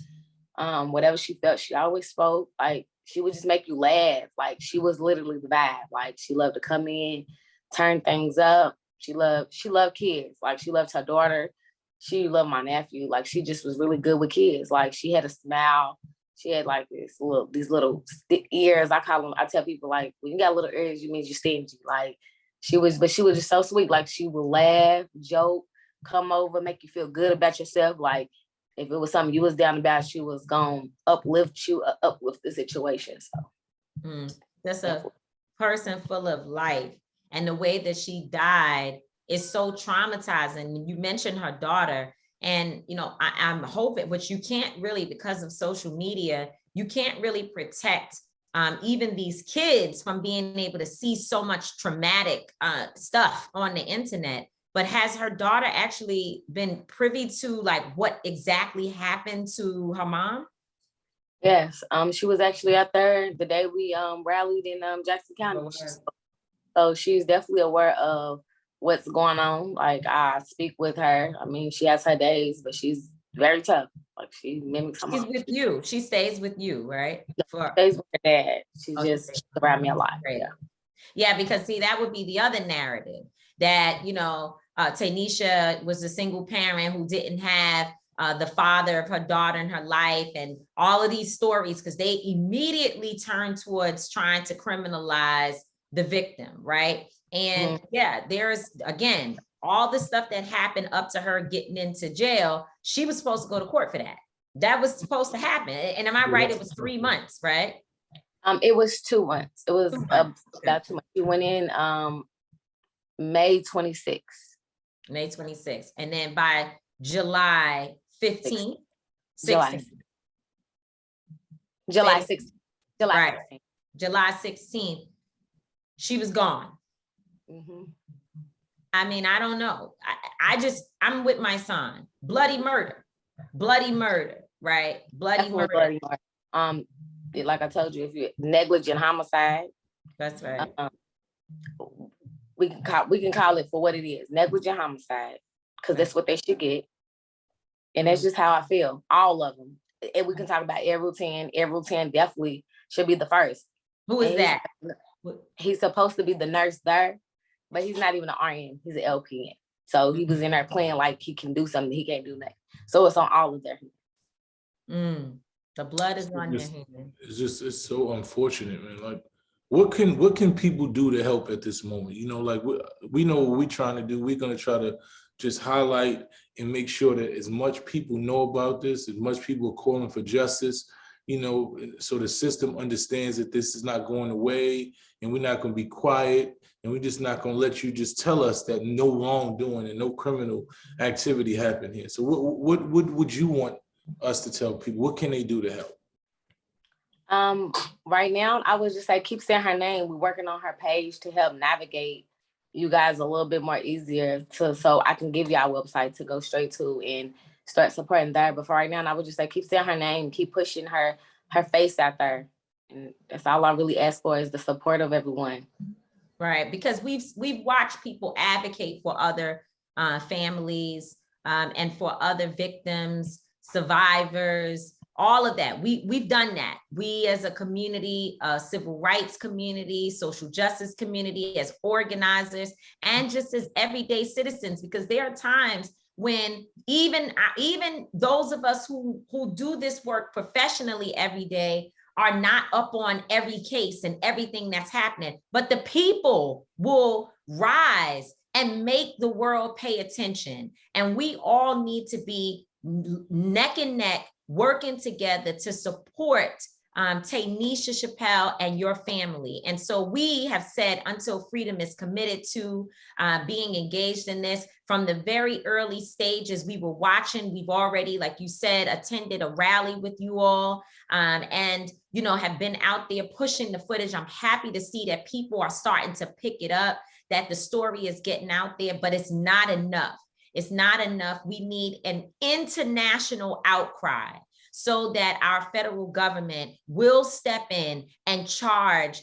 Whatever she felt, she always spoke. Like she would just make you laugh. Like she was literally the vibe. Like she loved to come in, turn things up. She loved kids. Like she loved her daughter. She loved my nephew. Like she just was really good with kids. Like she had a smile. She had like these little stick ears. I tell people, like, when you got little ears, you mean you're stingy. Like she was just so sweet. Like she would laugh, joke, come over, make you feel good about yourself. Like if it was something you was down about, she was gonna uplift the situation. So that's a person full of life. And the way that she died is so traumatizing. You mentioned her daughter, and you know, I'm hoping, which you can't really, because of social media, you can't really protect even these kids from being able to see so much traumatic stuff on the internet. But has her daughter actually been privy to like what exactly happened to her mom? Yes, she was actually out there the day we rallied in Jackson County. So she's definitely aware of what's going on. Like I speak with her. I mean, she has her days, but she's very tough. Like she mimics her mom. She's with you. She stays with you, right? She stays with her dad. She's around me a lot. Yeah, because see, that would be the other narrative that, you know, Tanisha was a single parent who didn't have the father of her daughter in her life, and all of these stories, because they immediately turn towards trying to criminalize the victim, right? And yeah, there's, again, all the stuff that happened up to her getting into jail. She was supposed to go to court for that. That was supposed to happen. And am I right? It was 3 months, right? It was 2 months. It was about 2 months. She went in May 26th. May 26th. And then by July 15th, July 16th. July 16th, she was gone. I mean, I don't know. I'm with my son. Bloody murder, right? Bloody murder. Like I told you, if you're negligent homicide, that's right. We can call it for what it is, negligent homicide, because that's what they should get. And that's just how I feel. All of them. And we can talk about Errol 10. Errol 10 definitely should be the first. Who is that? He's supposed to be the nurse there. but he's not even an RN. He's an LPN. So he was in there playing like he can do something. He can't do nothing. So it's on all of their hands. The blood is on their hands. It's so unfortunate, man. Like, what can people do to help at this moment? You know, like we know what we're trying to do. We're gonna try to just highlight and make sure that as much people know about this, as much people are calling for justice, you know, so the system understands that this is not going away, and we're not gonna be quiet, and we're just not gonna let you just tell us that no wrongdoing and no criminal activity happened here. So what would you want us to tell people? What can they do to help? Right now, I would just say keep saying her name. We're working on her page to help navigate you guys a little bit more easier so I can give you our website to go straight to and start supporting there. But for right now, I would just say keep saying her name, keep pushing her face out there. And that's all I really ask for is the support of everyone. Right, because we've watched people advocate for other families and for other victims, survivors, all of that. We've done that. We as a community, civil rights community, social justice community, as organizers, and just as everyday citizens, because there are times when even those of us who do this work professionally every day are not up on every case and everything that's happening, but the people will rise and make the world pay attention. And we all need to be neck and neck working together to support Tanisha Chappell and your family. And so we have said Until Freedom is committed to being engaged in this from the very early stages. We were watching, we've already, like you said, attended a rally with you all and, you know, have been out there pushing the footage. I'm happy to see that people are starting to pick it up, that the story is getting out there, but it's not enough. It's not enough. We need an international outcry so that our federal government will step in and charge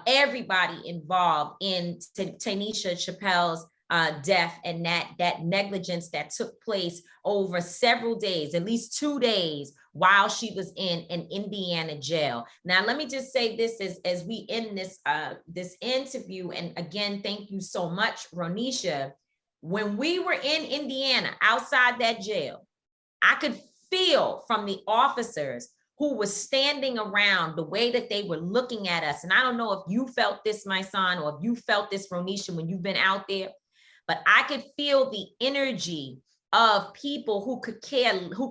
everybody involved in Tanisha Chappell's death and that negligence that took place over several days, at least 2 days, while she was in an Indiana jail. Now, let me just say this as we end this interview, and again, thank you so much, Ronesha. When we were in Indiana, outside that jail, I could feel from the officers who were standing around the way that they were looking at us. And I don't know if you felt this, Mysonne, or if you felt this, Ronesha, when you've been out there, but I could feel the energy of people who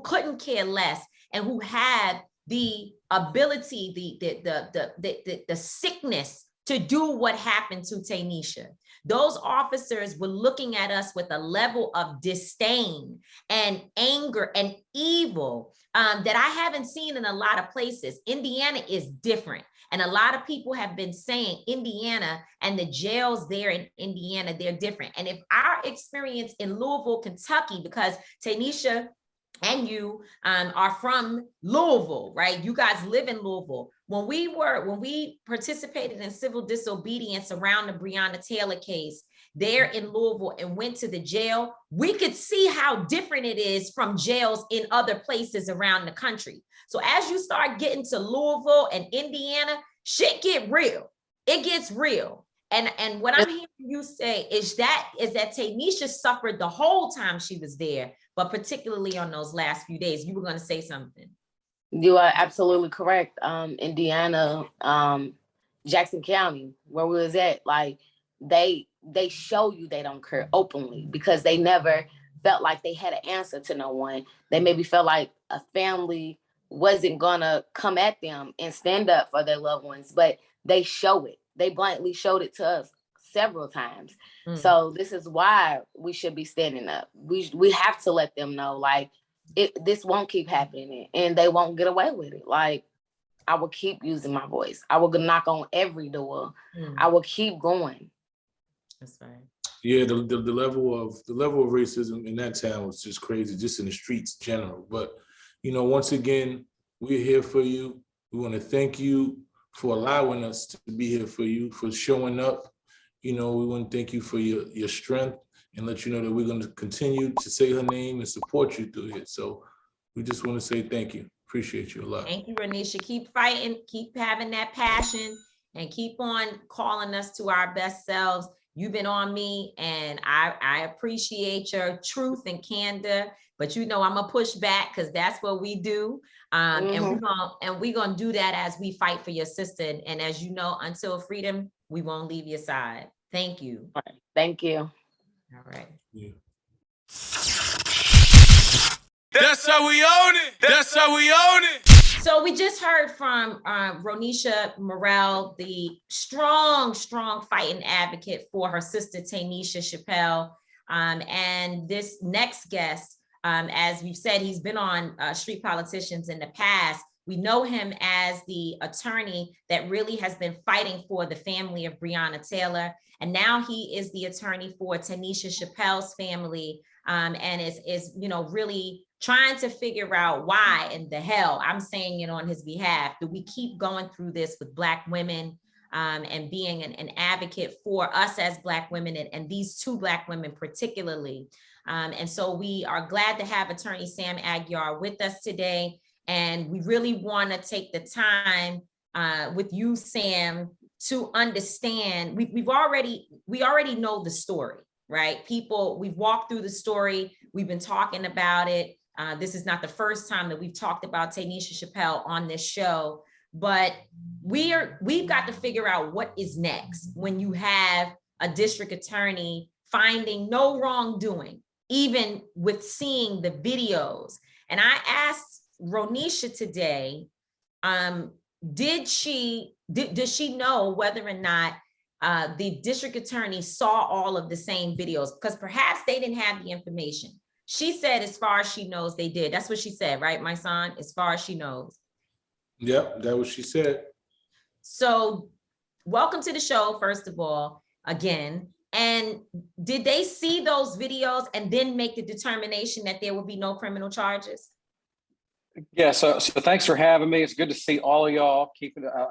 couldn't care less, and who had the ability, the sickness to do what happened to Tanisha. Those officers were looking at us with a level of disdain and anger and evil that I haven't seen in a lot of places. Indiana is different. And a lot of people have been saying Indiana and the jails there in Indiana, they're different. And if our experience in Louisville, Kentucky, because Tanisha and you are from Louisville, right? You guys live in Louisville. When we participated in civil disobedience around the Breonna Taylor case there in Louisville and went to the jail, we could see how different it is from jails in other places around the country. So as you start getting to Louisville and Indiana, shit get real. It gets real. And what I'm hearing you say is that Tanisha suffered the whole time she was there, but particularly on those last few days. You were going to say something. You are absolutely correct. Indiana, Jackson County, where we was at, like they show you they don't care openly because they never felt like they had an answer to no one. They maybe felt like a family wasn't gonna come at them and stand up for their loved ones, but they show it. They bluntly showed it to us several times. So this is why we should be standing up. We have to let them know, like, this won't keep happening and they won't get away with it. Like, I will keep using my voice. I will knock on every door. I will keep going. That's right. Yeah, the level of racism in that town was just crazy, just in the streets general. But you know, once again, we're here for you. We want to thank you for allowing us to be here for you, for showing up. You know, we want to thank you for your strength and let you know that we're going to continue to say her name and support you through it. So we just want to say thank you. Appreciate you a lot. Thank you, Ronesha. Keep fighting, keep having that passion, and keep on calling us to our best selves. You've been on me, and I appreciate your truth and candor, but I'm gonna push back because that's what we do. And we're gonna do that as we fight for your sister. And as you know, until freedom, we won't leave your side. Thank you. Thank you. All right. Yeah. That's how we own it. That's how we own it. So we just heard from Ronesha Murrell, the strong fighting advocate for her sister, Tanisha Chappell. And this next guest, as we've said, he's been on Street Politicians in the past. We know him as the attorney that really has been fighting for the family of Breonna Taylor. And now he is the attorney for Tanisha Chappell's family, and is really trying to figure out why in the hell, I'm saying it on his behalf, do we keep going through this with Black women, and being an advocate for us as Black women, and these two Black women particularly. And so we are glad to have attorney Sam Aguiar with us today. And we really want to take the time with you, Sam, to understand, we already know the story, right? We've walked through the story. We've been talking about it. This is not the first time that we've talked about Tanisha Chappell on this show, but we've got to figure out what is next when you have a district attorney finding no wrongdoing, even with seeing the videos. And I asked Ronesha today, does she know whether or not the district attorney saw all of the same videos? Because perhaps they didn't have the information. She said, as far as she knows, they did. That's what she said, right, Mysonne? As far as she knows. Yep, that was what she said. So welcome to the show, first of all, again. And did they see those videos and then make the determination that there will be no criminal charges? Yeah, so thanks for having me. It's good to see all of y'all.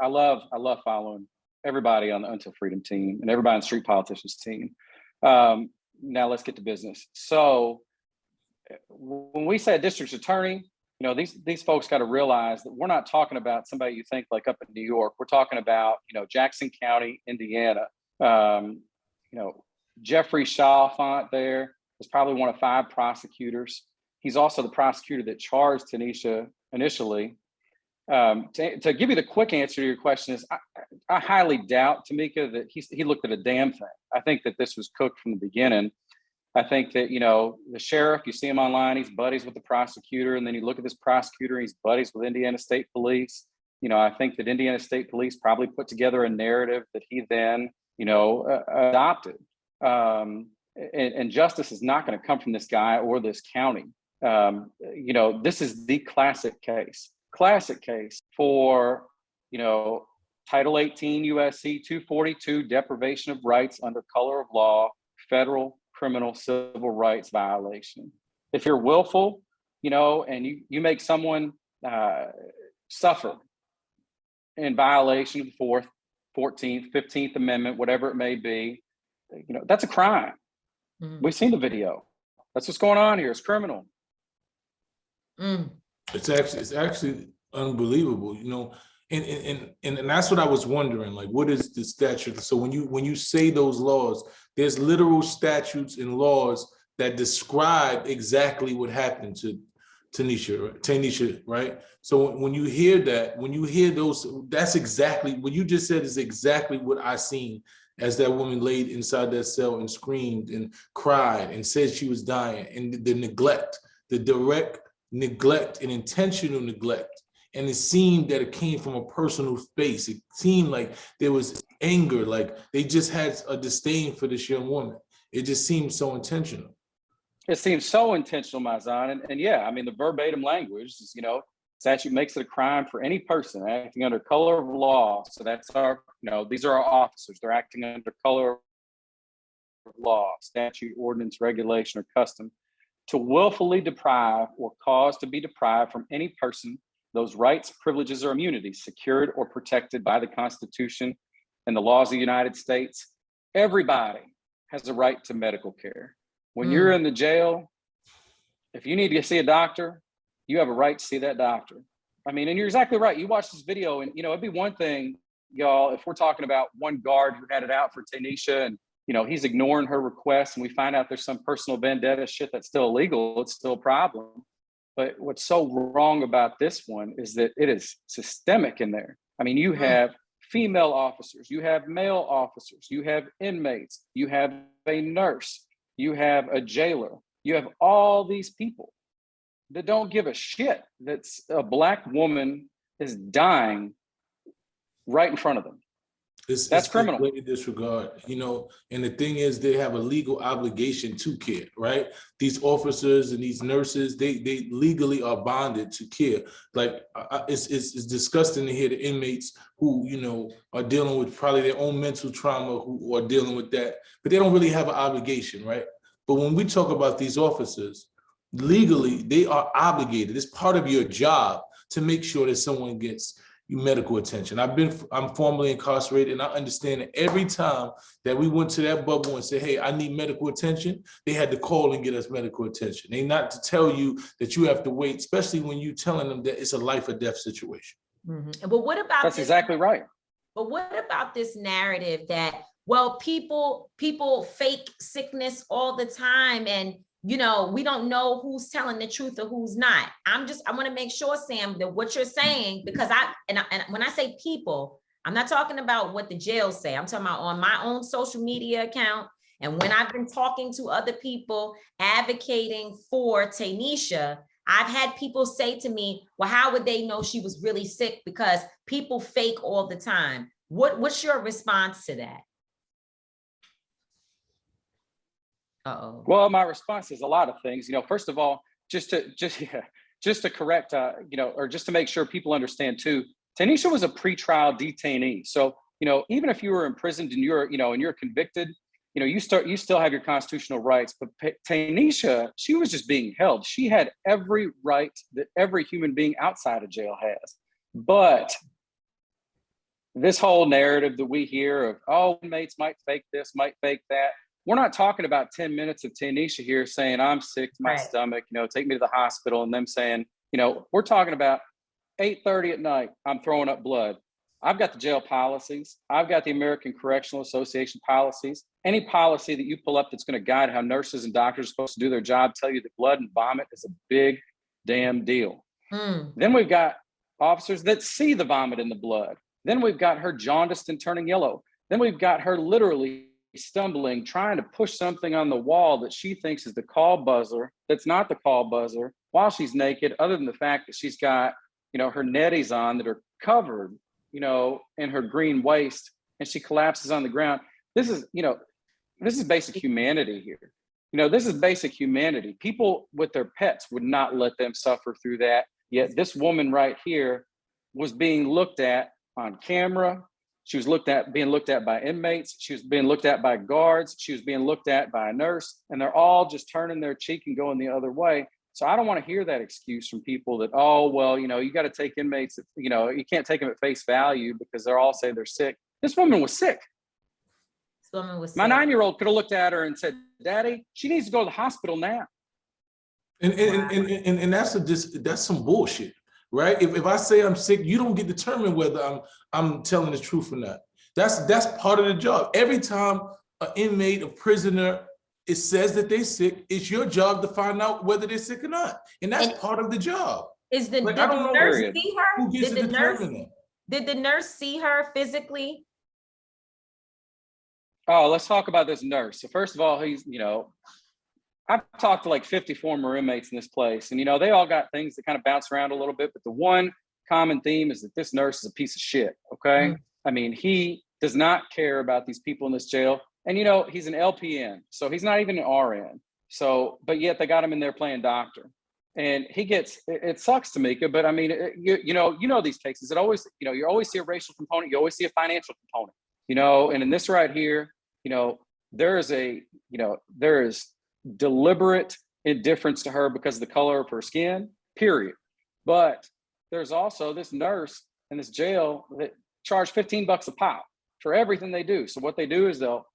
I love following everybody on the Until Freedom team and everybody on the Street Politicians team. Now let's get to business. So when we say district attorney, these folks got to realize that we're not talking about somebody you think like up in New York. We're talking about, Jackson County, Indiana. Jeffrey Chalfant there was probably one of 5 prosecutors. He's also the prosecutor that charged Tanisha initially. To give you the quick answer to your question is, I highly doubt, Tamika, that he looked at a damn thing. I think that this was cooked from the beginning. I think that, the sheriff, you see him online, he's buddies with the prosecutor, and then you look at this prosecutor, he's buddies with Indiana State Police. I think that Indiana State Police probably put together a narrative that he then, adopted. And justice is not going to come from this guy or this county. This is the classic case for, Title 18 USC 242, deprivation of rights under color of law, federal criminal civil rights violation. If you're willful, and you make someone suffer in violation of the 4th, 14th, 15th Amendment, whatever it may be, that's a crime. Mm-hmm. We've seen the video. That's what's going on here. It's criminal. It's actually unbelievable, and that's what I was wondering, like, what is the statute? So when you say those laws, there's literal statutes and laws that describe exactly what happened to Tanisha, right? So when you hear those, that's exactly what you just said, is exactly what I seen as that woman laid inside that cell and screamed and cried and said she was dying, and the neglect, the direct neglect and intentional neglect. And it seemed that it came from a personal space. It seemed like there was anger, like they just had a disdain for this young woman. It just seemed so intentional. It seems so intentional, Mysonne. And yeah, I mean, the verbatim language is, statute makes it a crime for any person acting under color of law. So that's these are our officers. They're acting under color of law, statute, ordinance, regulation, or custom, to willfully deprive or cause to be deprived from any person those rights, privileges, or immunities secured or protected by the Constitution and the laws of the United States. Everybody has a right to medical care. When you're in the jail, if you need to see a doctor, you have a right to see that doctor. I mean, and you're exactly right. You watch this video and, it'd be one thing, y'all, if we're talking about one guard who had it out for Tanisha and he's ignoring her requests, and we find out there's some personal vendetta shit that's still illegal, it's still a problem. But what's so wrong about this one is that it is systemic in there. I mean, you have female officers, you have male officers, you have inmates, you have a nurse, you have a jailer, you have all these people that don't give a shit that a Black woman is dying right in front of them. That's criminal. Blatant disregard, and the thing is, they have a legal obligation to care, right? These officers and these nurses, they legally are bonded to care. Like, it's disgusting to hear the inmates who, are dealing with probably their own mental trauma, who are dealing with that, but they don't really have an obligation, right? But when we talk about these officers, legally, they are obligated. It's part of your job to make sure that someone gets medical attention. I'm formerly incarcerated, and I understand that every time that we went to that bubble and said, hey, I need medical attention, they had to call and get us medical attention. They not to tell you that you have to wait, especially when you telling them that it's a life or death situation. Mm-hmm. But what about That's exactly right. But what about this narrative that, well, people fake sickness all the time, and we don't know who's telling the truth or who's not. I want to make sure, Sam, that what you're saying, because and when I say people, I'm not talking about what the jails say. I'm talking about on my own social media account. And when I've been talking to other people advocating for Tanisha, I've had people say to me, well, how would they know she was really sick? Because people fake all the time. What's your response to that? Uh-oh. Well, my response is a lot of things. First of all, just to correct, or just to make sure people understand too, Tanisha was a pretrial detainee. So, even if you were imprisoned and you're convicted, you still have your constitutional rights. But Tanisha, she was just being held. She had every right that every human being outside of jail has. But this whole narrative that we hear of, oh, inmates might fake this, might fake that. We're not talking about 10 minutes of Tanisha here saying, I'm sick to my stomach, take me to the hospital, and them saying, we're talking about 8:30 at night, I'm throwing up blood. I've got the jail policies. I've got the American Correctional Association policies. Any policy that you pull up that's going to guide how nurses and doctors are supposed to do their job tell you that blood and vomit is a big damn deal. Then we've got officers that see the vomit in the blood. Then we've got her jaundiced and turning yellow. Then we've got her literally stumbling, trying to push something on the wall that she thinks is the call buzzer, that's not the call buzzer, while she's naked, other than the fact that she's got, her netties on that are covered, in her green waist, and she collapses on the ground. This is basic humanity here. This is basic humanity. People with their pets would not let them suffer through that. Yet this woman right here was being looked at on camera. She was being looked at by inmates. She was being looked at by guards. She was being looked at by a nurse, and they're all just turning their cheek and going the other way. So I don't want to hear that excuse from people that, oh, well, you got to take inmates, you can't take them at face value because they're all say they're sick. This woman was sick. This woman was sick. My 9-year-old could have looked at her and said, Daddy, she needs to go to the hospital now. And that's some bullshit. Right? If I say I'm sick, you don't get to determine whether I'm telling the truth or not. That's part of the job. Every time an inmate, a prisoner, it says that they're sick, it's your job to find out whether they're sick or not. And that's part of the job. Did the nurse see her? Did the nurse see her physically? Oh, let's talk about this nurse. So first of all, he's, I've talked to like 50 former inmates in this place, and they all got things that kind of bounce around a little bit, but the one common theme is that this nurse is a piece of shit, okay? I mean, he does not care about these people in this jail, and he's an LPN, so he's not even an RN. So, but yet they got him in there playing doctor, and it sucks, Tamika, but I mean, these cases, it always, you always see a racial component, you always see a financial component, and in this right here, there is deliberate indifference to her because of the color of her skin, period. But there's also this nurse in this jail that charge $15 a pop for everything they do. So what they do is they'll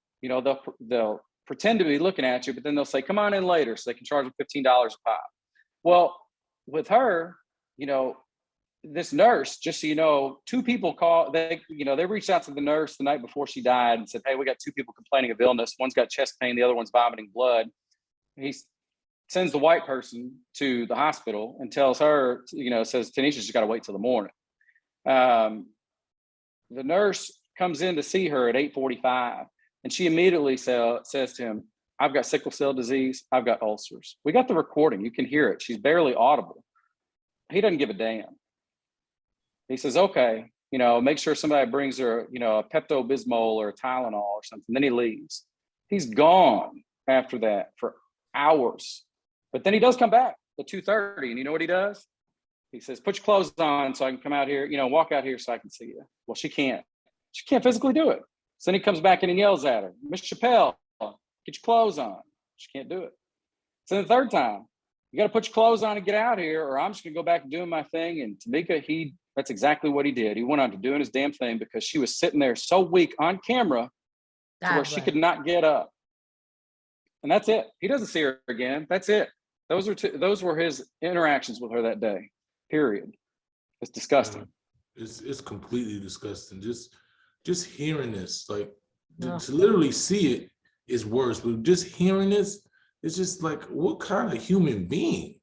pretend to be looking at you, but then they'll say, come on in later, so they can charge them $15 a pop. Well, with her, this nurse, just so you know, two people they reached out to the nurse the night before she died and said, hey, we got two people complaining of illness. One's got chest pain, the other one's vomiting blood. He sends the white person to the hospital and tells her, says, Tanisha's got to wait till the morning. The nurse comes in to see her at 8:45, and she immediately says to him, I've got sickle cell disease. I've got ulcers. We got the recording. You can hear it. She's barely audible. He doesn't give a damn. He says, okay, make sure somebody brings her, a Pepto-Bismol or a Tylenol or something. Then he leaves. He's gone after that for hours. But then he does come back at 2:30. And you know what he does? He says, put your clothes on so I can come out here, walk out here so I can see you. Well, she can't. She can't physically do it. So then he comes back in and yells at her, Miss Chappell, get your clothes on. She can't do it. So the third time, you got to put your clothes on and get out here, or I'm just going to go back and doing my thing. And Tamika, that's exactly what he did. He went on to doing his damn thing because she was sitting there so weak on camera to where she could not get up. And that's it. He doesn't see her again. That's it. Those were his interactions with her that day, period. It's disgusting. It's completely disgusting. Just hearing this, like to literally see it is worse, but just hearing this, it's just like, what kind of human being?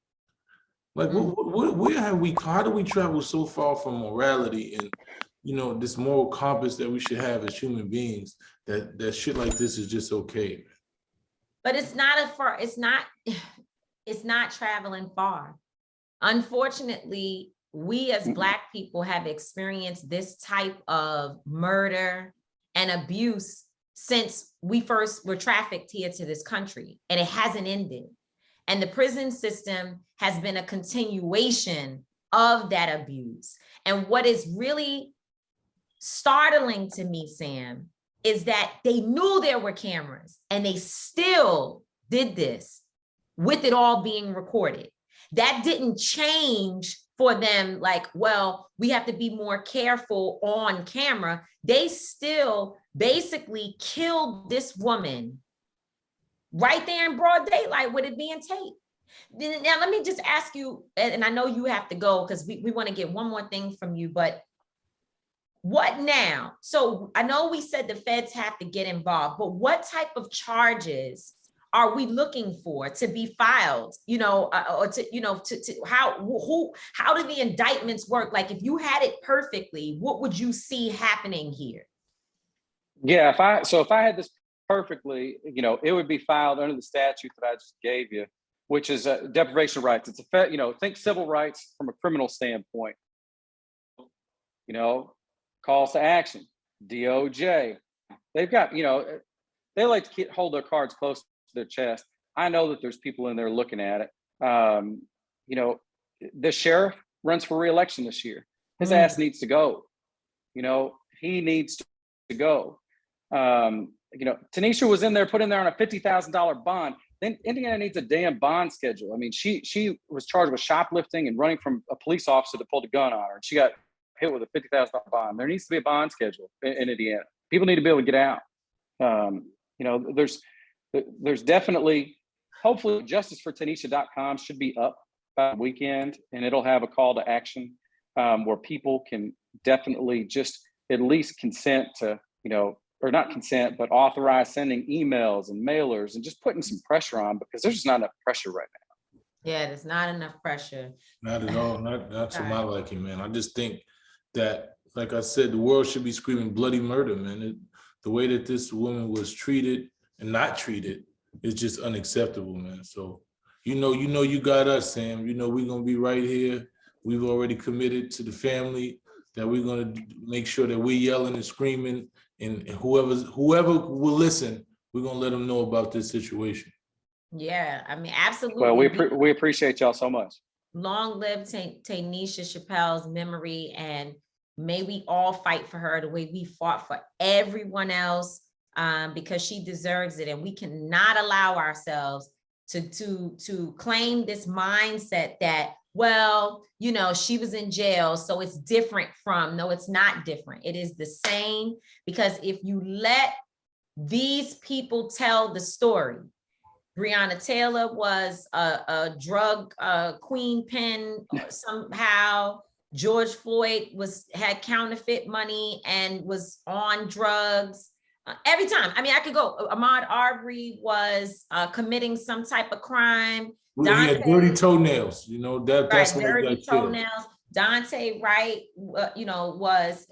Like, where have we? How do we travel so far from morality and this moral compass that we should have as human beings that shit like this is just okay? But it's not traveling far. Unfortunately, we as Black people have experienced this type of murder and abuse since we first were trafficked here to this country, and it hasn't ended. And the prison system has been a continuation of that abuse. And what is really startling to me, Sam, is that they knew there were cameras and they still did this with it all being recorded. That didn't change for them, like, well, we have to be more careful on camera. They still basically killed this woman right there in broad daylight with it being taped. Now, let me just ask you, and I know you have to go because we want to get one more thing from you, but what now? So I know we said the feds have to get involved, but what type of charges are we looking for to be filed, or to how do the indictments work? Like, if you had it perfectly, what would you see happening here? Yeah, if I had this perfectly, it would be filed under the statute that I just gave you, which is deprivation of rights. It's think civil rights from a criminal standpoint. Calls to action, DOJ. They've got, they like to hold their cards close to their chest. I know that there's people in there looking at it. The sheriff runs for re-election this year. His ass needs to go. He needs to go. Tanisha was put in there on a $50,000 bond. Then Indiana needs a damn bond schedule. I mean, she was charged with shoplifting and running from a police officer that pulled a gun on her, and she got hit with a $50,000 bond. There needs to be a bond schedule in Indiana. People need to be able to get out. There's definitely, hopefully, justicefortanisha.com should be up by the weekend, and it'll have a call to action where people can definitely just at least consent to, or not consent, but authorize sending emails and mailers and just putting some pressure on, because there's just not enough pressure right now. Yeah, there's not enough pressure. Not at all. Not to my liking, man. I just think that, like I said, the world should be screaming bloody murder, man. The way that this woman was treated and not treated is just unacceptable, man. So, you got us, Sam. We're gonna be right here. We've already committed to the family that we're gonna make sure that we're yelling and screaming, and whoever will listen, we're gonna let them know about this situation. Yeah, I mean, absolutely. Well, we appreciate y'all so much. Long live Tanisha Chappell's memory, and may we all fight for her the way we fought for everyone else, because she deserves it. And we cannot allow ourselves to claim this mindset that, well, she was in jail, so it's different from. No, it's not different. It is the same, because if you let these people tell the story, Breonna Taylor was a drug queen pin somehow. George Floyd had counterfeit money and was on drugs. Every time, I mean, I could go. Ahmaud Arbery was committing some type of crime. He had dirty toenails, you know, that's right, why he dirty got killed. Toenails. Dante Wright, you know,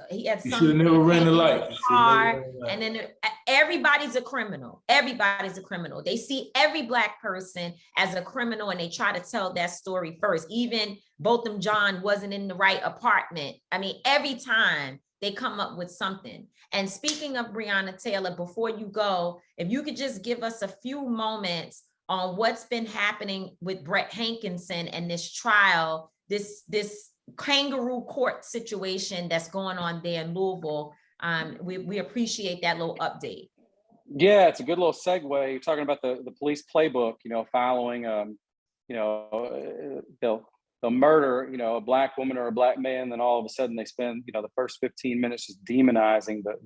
he had He some should have never ran the light. car, and then everybody's a criminal. Everybody's a criminal. They see every Black person as a criminal, and they try to tell that story first. Even Botham Jean wasn't in the right apartment. I mean, every time they come up with something. And speaking of Breonna Taylor, before you go, if you could just give us a few moments on what's been happening with Brett Hankinson and this trial, this kangaroo court situation that's going on there in Louisville. We appreciate that little update. Yeah, it's a good little segue. You're talking about the police playbook, you know, following, you know, they'll murder, you know, a Black woman or a Black man, then all of a sudden they spend, you know, the first 15 minutes just demonizing the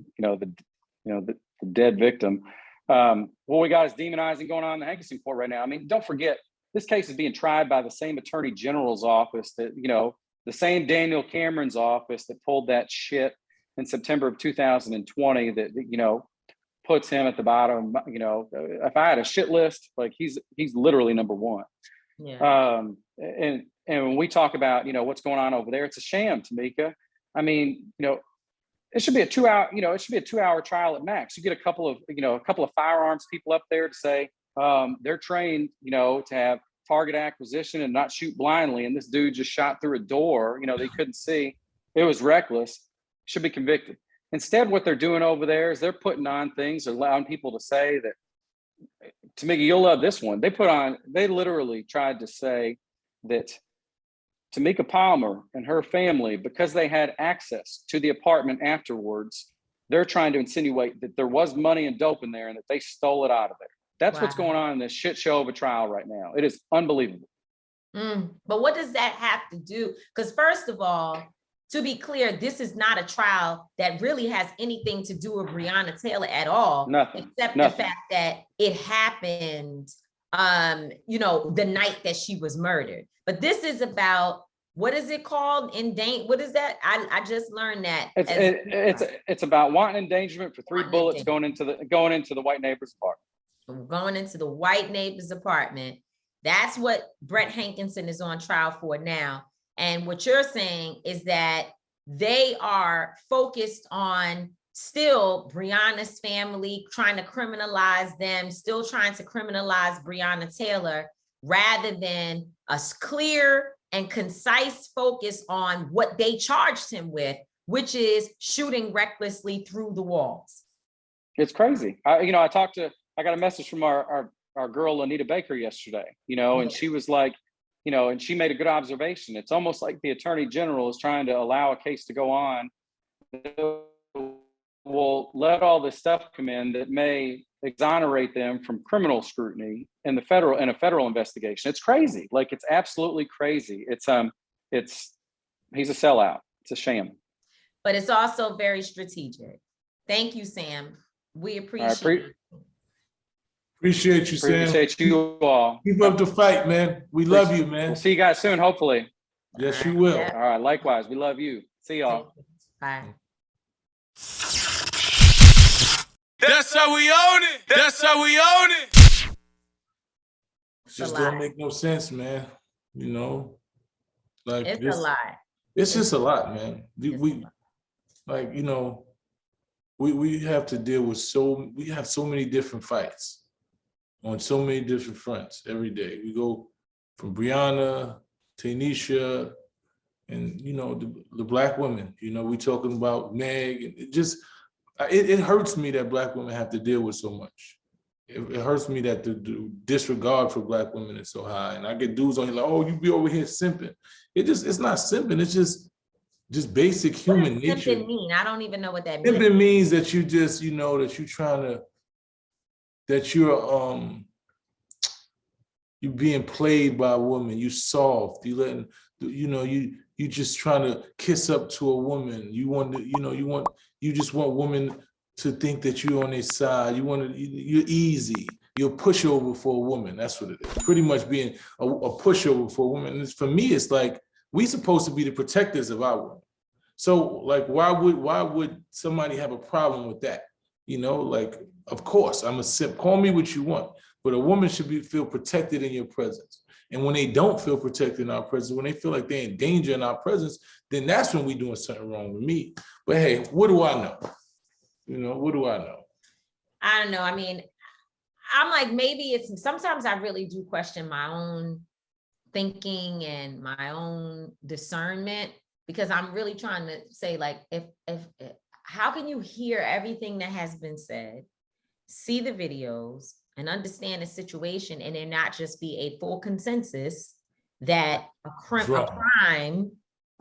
dead victim. What we got is demonizing going on in the Hankinson court right now. I mean, don't forget, this case is being tried by the same Attorney General's office that, you know, the same Daniel Cameron's office that pulled that shit in September of 2020 that you know, puts him at the bottom. You know, if I had a shit list, like he's literally number one. Yeah. And when we talk about, you know, what's going on over there, it's a sham, Tamika. I mean, you know, it should be a 2 hour, you know, it should be a 2 hour trial at max. You get a couple of firearms people up there to say they're trained, you know, to have target acquisition and not shoot blindly. And this dude just shot through a door, you know, they couldn't see. It was reckless. Should be convicted. Instead, what they're doing over there is they're putting on things, allowing people to say that, Tamika, you'll love this one. They literally tried to say that Tamika Palmer and her family, because they had access to the apartment afterwards, they're trying to insinuate that there was money and dope in there and that they stole it out of there. That's what's going on in this shit show of a trial right now. It is unbelievable. But what does that have to do? Because first of all, to be clear, this is not a trial that really has anything to do with Breonna Taylor at all. Nothing. Except the fact that it happened, you know, the night that she was murdered. But this is about, what is it called? What is that? I just learned that. It's about wanton endangerment for 3 bullets going into the white neighbor's apartment. Going into the white neighbor's apartment. That's what Brett Hankinson is on trial for now. And what you're saying is that they are focused on still Breonna's family, trying to criminalize them, still trying to criminalize Breonna Taylor, rather than a clear and concise focus on what they charged him with, which is shooting recklessly through the walls. It's crazy. I got a message from our girl, Anita Baker, yesterday, you know, and she was like, you know, and she made a good observation. It's almost like the Attorney General is trying to allow a case to go on. Will let all this stuff come in that may exonerate them from criminal scrutiny in a federal investigation. It's crazy. Like, it's absolutely crazy. He's a sellout. It's a sham. But it's also very strategic. Thank you, Sam. We appreciate it. Appreciate you, Sam. Appreciate you all. Keep up the fight, man. We love you, man. We'll see you guys soon, hopefully. Yes, you will. Yeah. All right, likewise. We love you. See y'all. Bye. That's how we own it. That's how we own it. It just don't make no sense, man. You know, like It's this, a lot. It's just a lot, man. We like, you know, we have to deal with we have so many different fights on so many different fronts every day. We go from Breonna, Tanisha, and, you know, the Black women. You know, we talking about Meg, and it hurts me that Black women have to deal with so much. It hurts me that the disregard for Black women is so high. And I get dudes on here like, oh, you be over here simping. It's not simping. It's just basic human nature. What does simping mean? I don't even know what that means. Simping means that you just, you know, that you're being played by a woman. You soft. You letting, you know, you just trying to kiss up to a woman. You just want women to think that you're on their side. You're easy. You're a pushover for a woman. That's what it is. Pretty much being a pushover for a woman. And for me, it's like We supposed to be the protectors of our women. So like, why would somebody have a problem with that? You know, like, of course, I'm a simp. Call me what you want, but a woman should feel protected in your presence. And when they don't feel protected in our presence, when they feel like they're in danger in our presence, then that's when we're doing something wrong with me. But hey, what do I know? You know, what do I know? I don't know. I mean, I'm like, maybe it's, sometimes I really do question my own thinking and my own discernment, because I'm really trying to say, like, if how can you hear everything that has been said, see the videos, and understand the situation, and there not just be a full consensus that a crime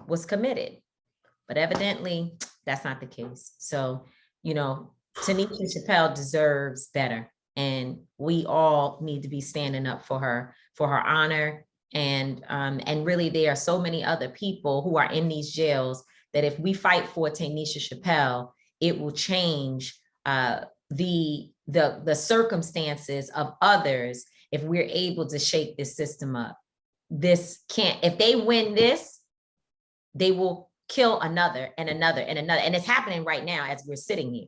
was committed? But evidently, that's not the case. So, you know, Tanisha Chappell deserves better, and we all need to be standing up for her honor. And really, there are so many other people who are in these jails that if we fight for Tanisha Chappell, it will change the circumstances of others if we're able to shake this system up. This can't, if they win this, they will kill another and another and another. And it's happening right now as we're sitting here.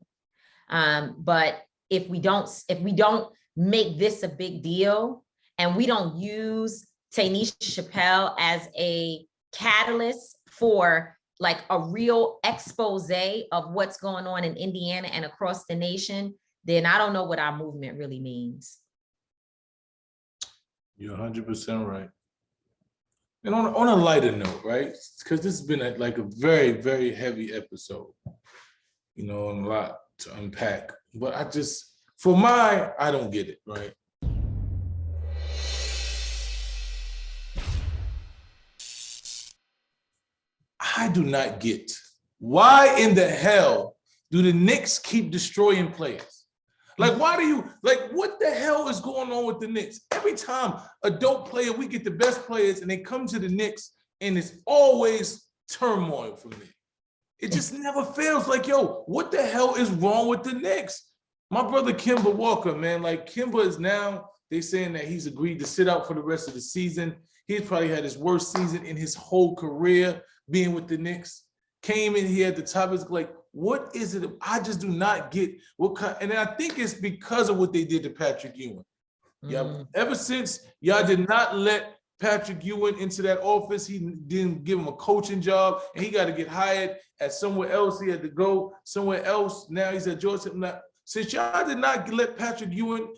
But if we don't make this a big deal, and we don't use Tanisha Chappell as a catalyst for like a real expose of what's going on in Indiana and across the nation, then I don't know what our movement really means. You're 100% right. And on a lighter note, right? Because this has been a very, very heavy episode, you know, and a lot to unpack. But I don't get it, right? I do not get why in the hell do the Knicks keep destroying players? Like, why do you, like, what the hell is going on with the Knicks? Every time a dope player, we get the best players and they come to the Knicks and it's always turmoil from there. It just never feels like, yo, what the hell is wrong with the Knicks? My brother Kemba Walker, man, like Kemba is now, they saying that he's agreed to sit out for the rest of the season. He's probably had his worst season in his whole career being with the Knicks. Came in here at the top, it's like, what is it? I just do not get what kind, and I think it's because of what they did to Patrick Ewing. Yeah, ever since y'all did not let Patrick Ewing into that office, he didn't give him a coaching job, and he got to get hired at somewhere else. He had to go somewhere else. Now he's at Georgia. Since y'all did not let Patrick Ewing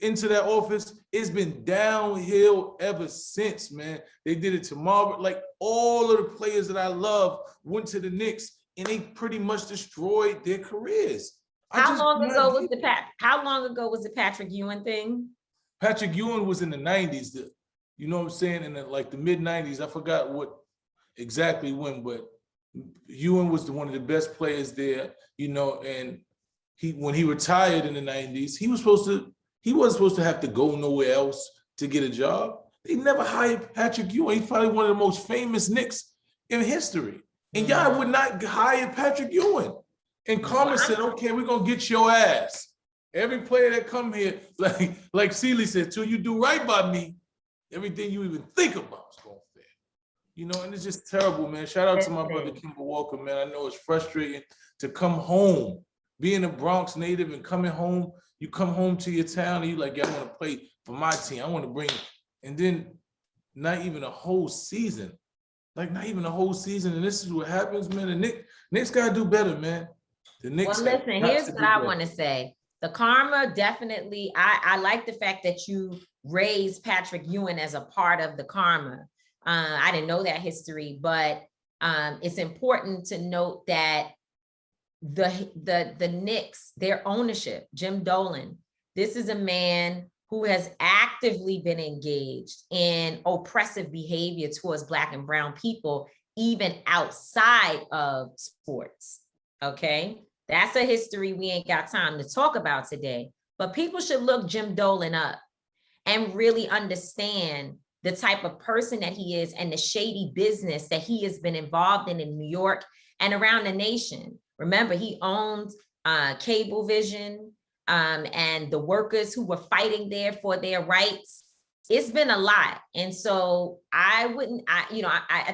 into that office, it's been downhill ever since, man. They did it to Marvin. Like, all of the players that I love went to the Knicks, and they pretty much destroyed their careers. How long ago was the Patrick Ewing thing? Patrick Ewing was in the 90s. You know what I'm saying? In the mid 90s. I forgot what exactly when, but Ewing was one of the best players there, you know, and when he retired in the 90s, he wasn't supposed to have to go nowhere else to get a job. They never hired Patrick Ewing. He's probably one of the most famous Knicks in history. And y'all would not hire Patrick Ewing. And Carmen said, okay, we're going to get your ass. Every player that come here, like Celie said, till you do right by me, everything you even think about is going to fail. You know, and it's just terrible, man. Shout out to my brother Kemba Walker, man. I know it's frustrating to come home, being a Bronx native and coming home. You come home to your town and you're like, yeah, I want to play for my team. I want to bring, and then not even a whole season. Not even a whole season. And this is what happens, man. The Knicks got to do better, man. The Knicks. Well, listen, here's what I want to say. The karma definitely, I like the fact that you raised Patrick Ewing as a part of the karma. I didn't know that history, but it's important to note that the Knicks, their ownership, Jim Dolan, this is a man who has actively been engaged in oppressive behavior towards Black and brown people, even outside of sports, okay? That's a history we ain't got time to talk about today, but people should look Jim Dolan up and really understand the type of person that he is and the shady business that he has been involved in New York and around the nation. Remember, he owns Cablevision, and the workers who were fighting there for their rights it's been a lot. And so I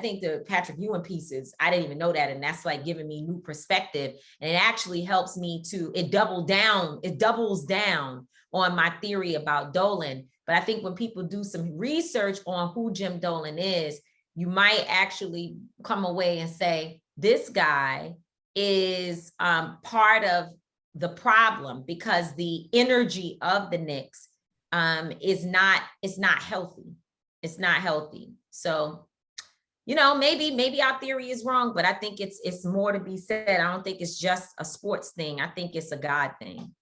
think the Patrick Ewing pieces, I didn't even know that. And that's like giving me new perspective. And it actually helps me it doubles down on my theory about Dolan. But I think when people do some research on who Jim Dolan is, you might actually come away and say, this guy is part of the problem, because the energy of the Knicks it's not healthy. It's not healthy. So, maybe our theory is wrong, but I think it's more to be said. I don't think it's just a sports thing. I think it's a God thing.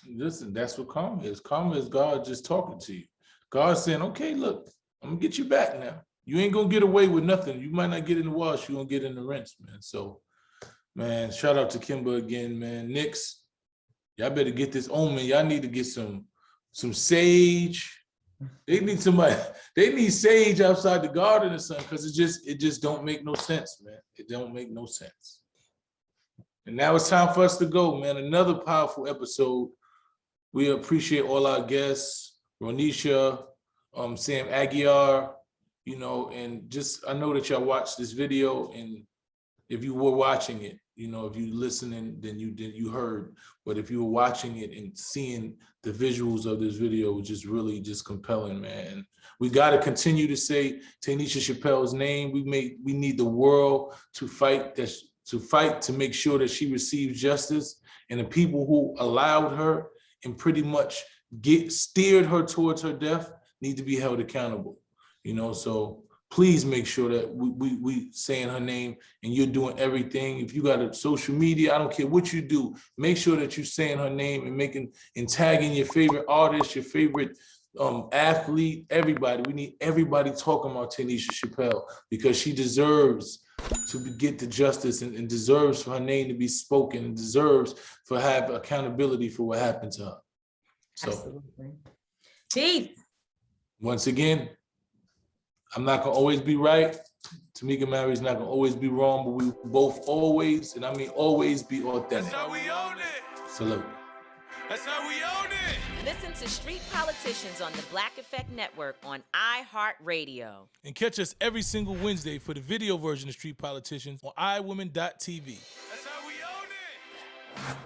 Listen, that's what karma is. Karma is God just talking to you. God saying, okay, look, I'm gonna get you back now. You ain't gonna get away with nothing. You might not get in the wash, you're gonna get in the rinse, man. So, man, shout out to Kimba again, man. Knicks, y'all better get this omen. Y'all need to get some sage. They need somebody. They need sage outside the garden or something, because it just don't make no sense, man. It don't make no sense. And now it's time for us to go, man. Another powerful episode. We appreciate all our guests, Ronesha, Sam Aguiar, and just, I know that y'all watched this video, and if you were watching it, if you listening, then you heard. But if you were watching it and seeing the visuals of this video, it was just really just compelling, man. We got to continue to say Tanisha Chappell's name. We need the world to fight to make sure that she receives justice, and the people who allowed her and pretty much steered her towards her death need to be held accountable. So please make sure that we saying her name, and you're doing everything. If you got a social media, I don't care what you do, make sure that you're saying her name and tagging your favorite artist, your favorite athlete, everybody. We need everybody talking about Tanisha Chappell, because she deserves to get the justice and deserves for her name to be spoken, and deserves for have accountability for what happened to her. So, absolutely. Peace. Once again, I'm not gonna always be right. Tamika Mary's not gonna always be wrong, but we both always, and I mean always, be authentic. That's how we own it. Salute. That's how we own it. Listen to Street Politicians on the Black Effect Network on iHeartRadio. And catch us every single Wednesday for the video version of Street Politicians on iWomen.tv. That's how we own it.